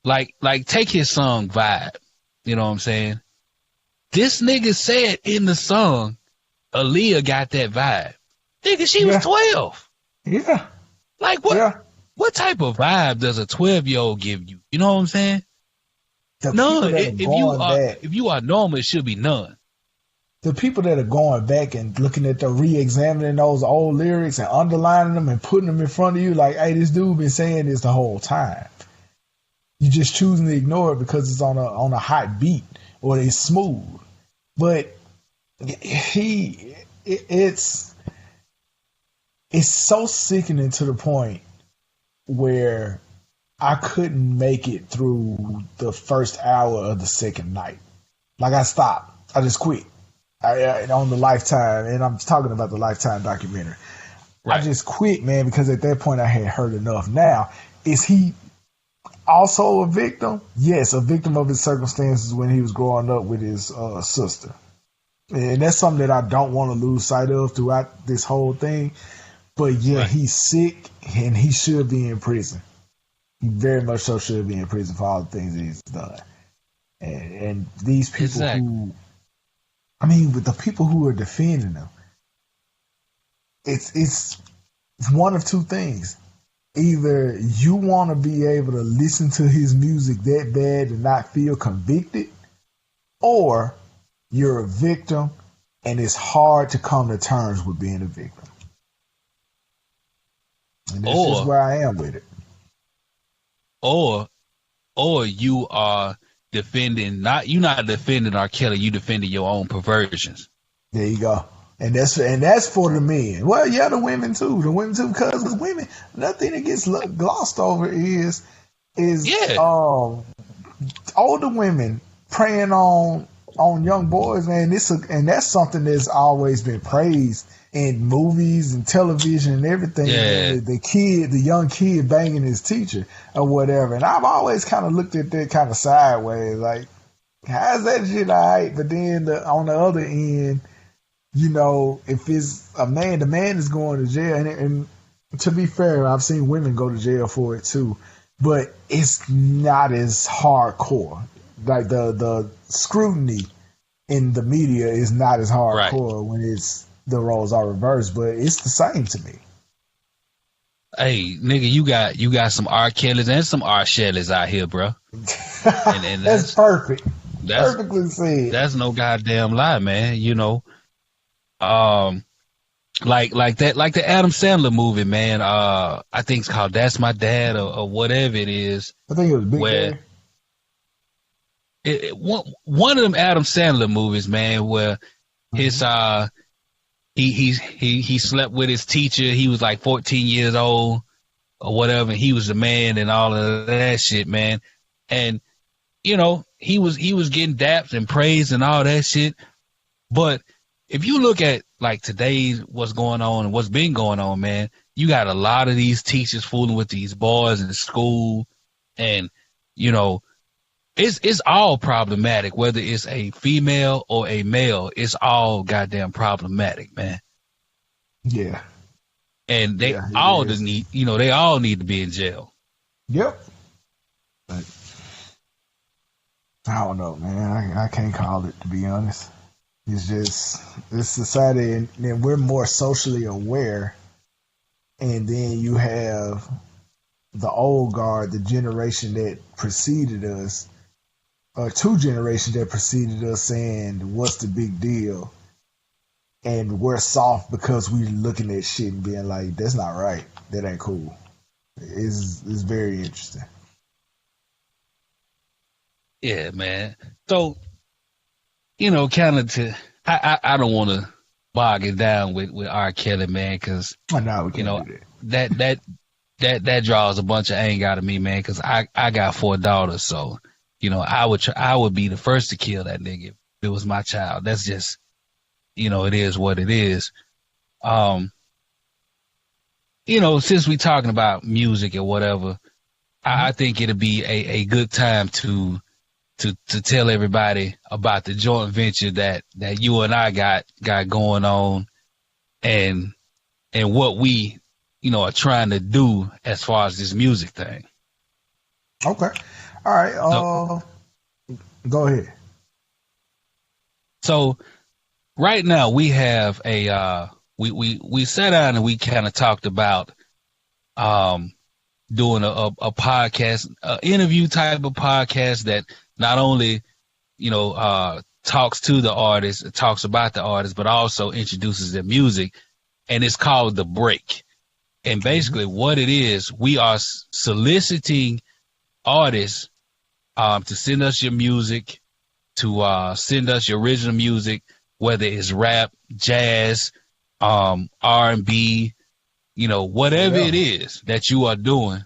And take his song Vibe. You know what I'm saying? This nigga said in the song, Aaliyah got that vibe. Nigga, she was 12. Yeah. What? Yeah. What type of vibe does a 12-year-old give you? You know what I'm saying? None. If you are normal, it should be none. The people that are going back and looking at re-examining those old lyrics and underlining them and putting them in front of you like, hey, this dude been saying this the whole time. You just choosing to ignore it because it's on a hot beat or it's smooth. But it's so sickening to the point where I couldn't make it through the first hour of the second night. I stopped. I just quit. On the Lifetime, and I'm talking about the Lifetime documentary. Right. I just quit, man, because at that point I had heard enough. Now, is he also a victim? Yes, a victim of his circumstances when he was growing up with his sister. And that's something that I don't want to lose sight of throughout this whole thing. But yeah, Right. he's sick and he should be in prison. He very much so should be in prison for all the things that he's done. And these people Exactly. with the people who are defending him, it's one of two things. Either you want to be able to listen to his music that bad and not feel convicted, or you're a victim and it's hard to come to terms with being a victim. And that's just Or- where I am with it. Or you are defending you're not defending R. Kelly, you defending your own perversions. There you go. And that's for the men. Well, yeah, the women too. The women too, because the women, nothing that gets glossed over is Yeah. older women preying on young boys, man. And that's something that's always been praised in movies and television and everything. Yeah. The young kid banging his teacher or whatever. And I've always kind of looked at that kind of sideways, like, how's that shit all right? But then on the other end, you know, if it's a man, the man is going to jail. And to be fair, I've seen women go to jail for it too, but it's not as hardcore. Like the scrutiny in the media is not as hardcore when the roles are reversed, but it's the same to me. Hey, nigga, you got some R. Kellys and some R. Shelleys out here, bro. And that's perfect. That's Perfectly said. That's no goddamn lie, man. You know, like the Adam Sandler movie, man. I think it's called "That's My Dad" or whatever it is. I think it was Big Where Daddy. one of them Adam Sandler movies, man, where his he slept with his teacher. He was like 14 years old or whatever. And he was the man and all of that shit, man. And you know, he was getting dapped and praised and all that shit. But if you look at like today's what's going on and what's been going on, man, you got a lot of these teachers fooling with these boys in school, and you know, it's all problematic, whether it's a female or a male. It's all goddamn problematic, man. Yeah. And they Yeah, it all is. need, you know, they all need to be in jail. Yep. But I don't know, man. I can't call it, to be honest. It's just this society, and then we're more socially aware, and then you have the old guard, the generation that preceded us, or two generations that preceded us, saying, "What's the big deal?" And we're soft because we're looking at shit and being like, "That's not right. That ain't cool." It's very interesting. Yeah, man. So, you know, kind of I don't want to bog it down with R. Kelly, man, because Oh, no, we can't you know do that. that draws a bunch of anger out of me, man, because I got 4 daughters, so you know I would be the first to kill that nigga if it was my child. That's just, you know, it is what it is. You know, since we talking about music or whatever, I think it'll be a good time to tell everybody about the joint venture that you and I got going on, and what we, you know, are trying to do as far as this music thing. Okay. All right. Go ahead. So right now we have a we sat down and we kind of talked about doing a podcast, interview type of podcast that not only, you know, talks to the artist, talks about the artist, but also introduces their music, and it's called The Break. And basically what it is, we are soliciting artists to send us your music, to send us your original music, whether it's rap, jazz, R&B, you know, whatever it is that you are doing.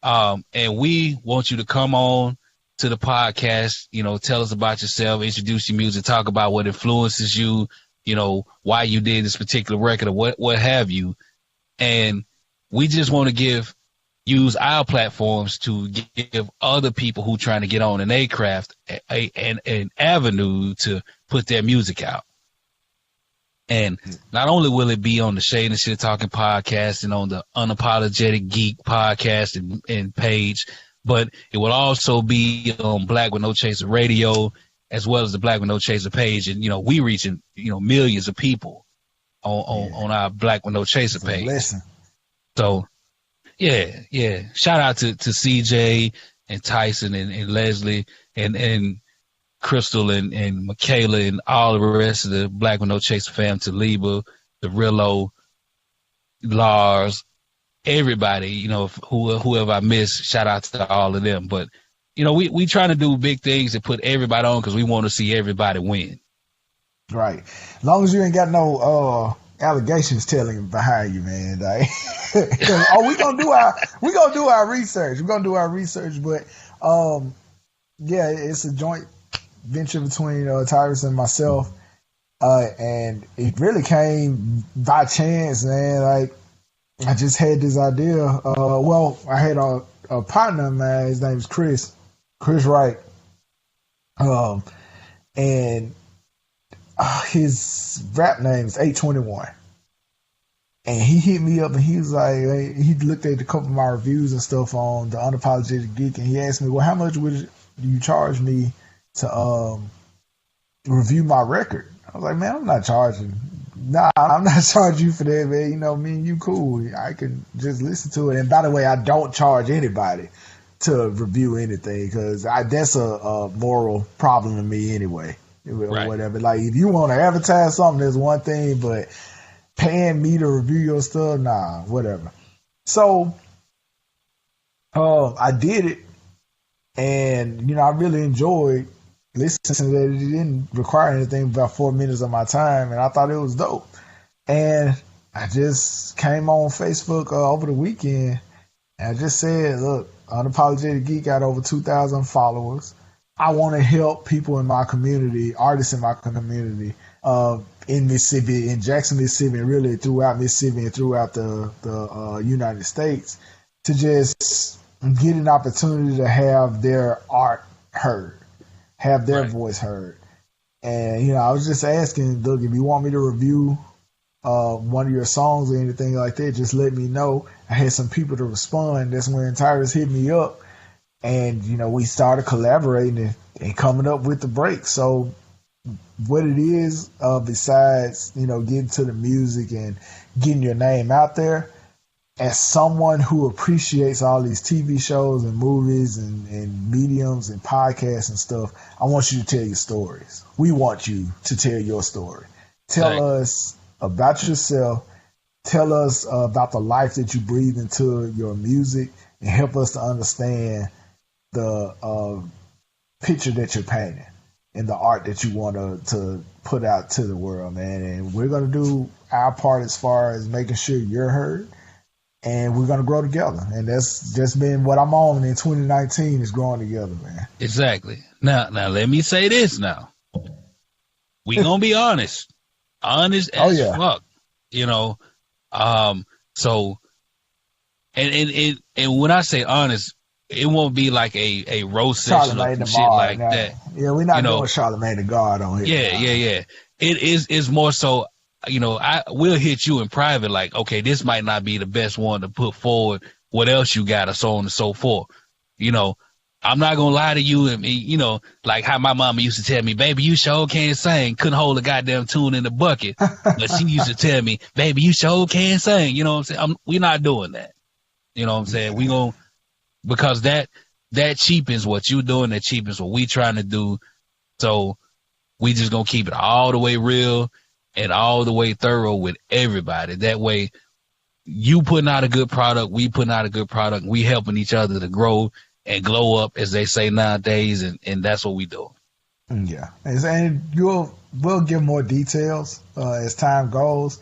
And we want you to come on to the podcast, you know, tell us about yourself, introduce your music, talk about what influences you, you know, why you did this particular record or what have you. And we just want to use our platforms to give other people who trying to get on in their craft an avenue to put their music out. And not only will it be on the Shade and Shit Talking podcast and on the Unapologetic Geek podcast and page, but it will also be on Black with No Chaser Radio, as well as the Black with No Chaser page. And, we reaching, millions of people on our Black with No Chaser page. Listen. So, yeah. Shout out to CJ and Tyson and Leslie and Crystal and Michaela and all the rest of the Black with No Chaser fam, to Liba, the Rillo, Lars, everybody, whoever I miss, shout out to all of them. But, we trying to do big things and put everybody on because we want to see everybody win. Right. As long as you ain't got no allegations telling behind you, man. Like, we're gonna do our research. We're gonna do our research, but it's a joint venture between Tyrus and myself, and it really came by chance, man. Like, I just had this idea. I had a partner of mine. His name is Chris Wright, and his rap name is 821. And he hit me up and he was like, he looked at a couple of my reviews and stuff on the Unapologetic Geek, and he asked me, well, how much would you charge me to review my record? I was like, man, I'm not charging. Nah, I'm not charging you for that, man. Me and you cool. I can just listen to it. And by the way, I don't charge anybody to review anything because that's a moral problem to me anyway. Or whatever. Like, if you want to advertise something, there's one thing, but paying me to review your stuff, nah, whatever. So, I did it, and I really enjoyed listening to it. It didn't require anything, about 4 minutes of my time, and I thought it was dope. And I just came on Facebook over the weekend, and I just said, look, Unapologetic Geek got over 2,000 followers. I want to help people in my community, artists in my community, in Mississippi, in Jackson, Mississippi, and really throughout Mississippi and throughout the United States, to just get an opportunity to have their art heard, have their voice heard. And, I was just asking, look, if you want me to review one of your songs or anything like that, just let me know. I had some people to respond. That's when Tyrus hit me up. And, we started collaborating and coming up with the break. So what it is, besides, getting to the music and getting your name out there, as someone who appreciates all these TV shows and movies and mediums and podcasts and stuff, I want you to tell your stories. We want you to tell your story. Tell us about yourself. Tell us about the life that you breathe into your music, and help us to understand the picture that you're painting and the art that you want to put out to the world, man. And we're going to do our part as far as making sure you're heard, and we're going to grow together. And that's just been what I'm on in 2019, is growing together, man. Exactly. Now let me say this now. We going to be honest as fuck, so, and when I say honest, it won't be like a roast session or shit like that. Yeah, we're not doing Charlamagne the God on here. Yeah. It's more so, I will hit you in private, like, okay, this might not be the best one to put forward. What else you got, or so on and so forth. I'm not gonna lie to you, and like how my mama used to tell me, baby, you sure can't sing. Couldn't hold a goddamn tune in the bucket. But she used to tell me, baby, you sure can't sing. You know what I'm saying? We're not doing that. You know what I'm saying? We gonna, because that cheapens what you doing, that cheapens what we trying to do. So we just gonna keep it all the way real and all the way thorough with everybody. That way, you putting out a good product, we putting out a good product, we helping each other to grow and glow up, as they say nowadays, and that's what we do. Yeah, and we'll give more details as time goes.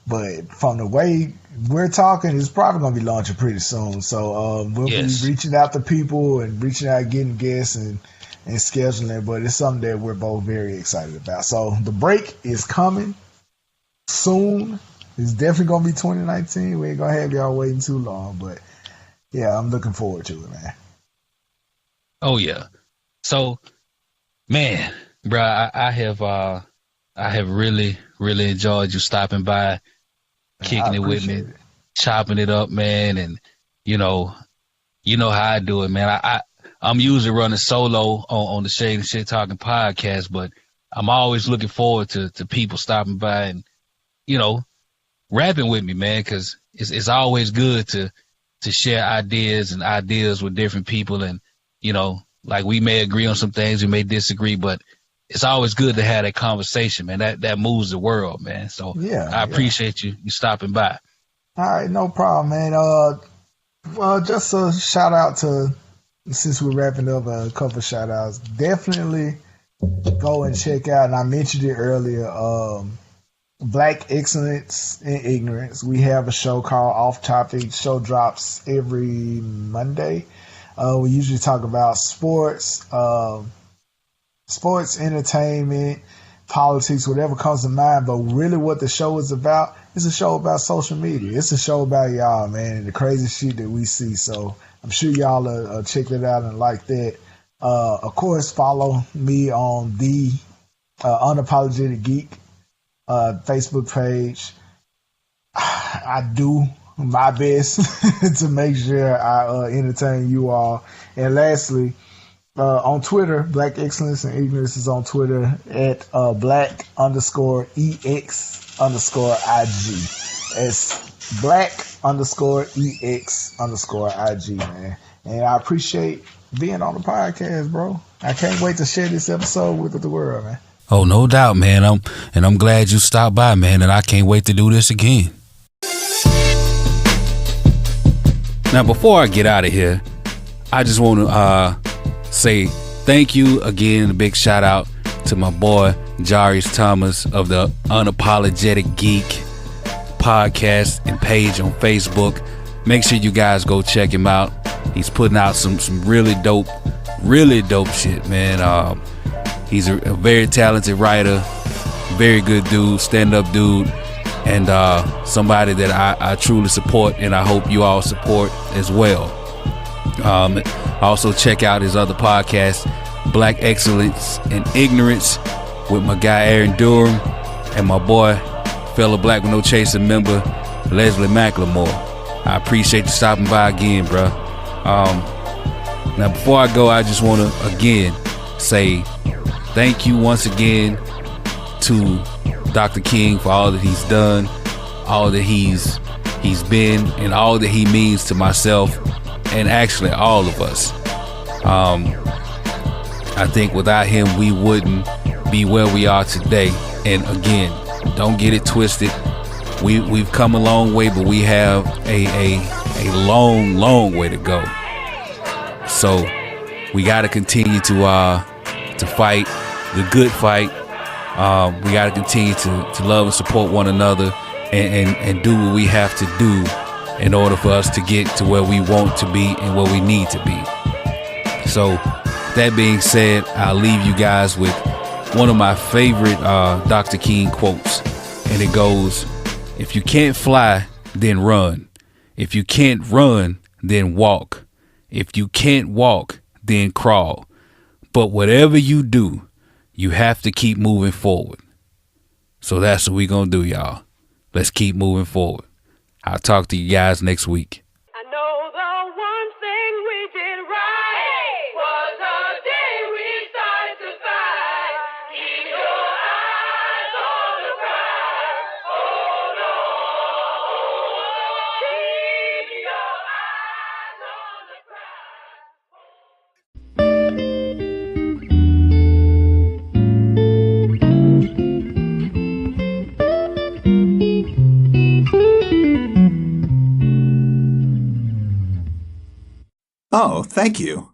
But from the way we're talking, it's probably going to be launching pretty soon. So we'll be reaching out to people and reaching out, getting guests and scheduling. But it's something that we're both very excited about. So the break is coming soon. It's definitely going to be 2019. We ain't going to have y'all waiting too long. But yeah, I'm looking forward to it, man. Oh yeah. So, man, bro, I have really, Really enjoyed you stopping by, kicking it with me, chopping it up, man. And you know how I do it, man. I'm usually running solo on the Shade and Shit Talking podcast, but I'm always looking forward to people stopping by and, rapping with me, man, because it's always good to share ideas with different people. And, like we may agree on some things, we may disagree, but it's always good to have that conversation, man. That moves the world, man. So I appreciate you stopping by. All right, no problem, man. Well, just a shout out to, since we're wrapping up, a couple of shout outs. Definitely go and check out, and I mentioned it earlier, Black Excellence in Ignorance. We have a show called Off Topic. Show drops every Monday. We usually talk about sports, entertainment, politics, whatever comes to mind. But really what the show is about, it's a show about social media. It's a show about y'all, man, and the crazy shit that we see. So I'm sure y'all will check that out and like that. Of course, follow me on the Unapologetic Geek Facebook page. I do my best to make sure I entertain you all. And lastly, on Twitter, Black Excellence and Ignorance is on Twitter at Black_EX_IG. It's Black_EX_IG, man. And I appreciate being on the podcast, bro. I can't wait to share this episode with the world, man. Oh, no doubt, man. I'm glad you stopped by, man, and I can't wait to do this again. Now, before I get out of here, I just want to say thank you again. A big shout out to my boy Jarius Thomas of the Unapologetic Geek podcast and page on Facebook. Make sure you guys go check him out. He's putting out some really dope shit, man. He's a very talented writer, very good dude, stand-up dude, and somebody that I truly support, and I hope you all support as well. Also check out his other podcast, Black Excellence and Ignorance, with my guy Aaron Durham and my boy, fellow Black with No Chaser member, Leslie McLemore. I appreciate you stopping by again, bro. Now before I go, I just want to again say thank you once again to Dr. King for all that he's done, all that he's been, and all that he means to myself and actually all of us. I think without him we wouldn't be where we are today. And again, don't get it twisted. We've come a long way, but we have a long way to go. So we got to continue to fight the good fight. We got to continue to love and support one another and do what we have to do in order for us to get to where we want to be and where we need to be. So that being said, I'll leave you guys with one of my favorite Dr. King quotes, and it goes, "If you can't fly, then run. If you can't run, then walk. If you can't walk, then crawl. But whatever you do, you have to keep moving forward." So that's what we're going to do, y'all. Let's keep moving forward. I'll talk to you guys next week. I know the one thing we did right was the day we started to fight. Keep your eyes on the prize. Hold on. Keep your eyes on the prize. Oh, thank you.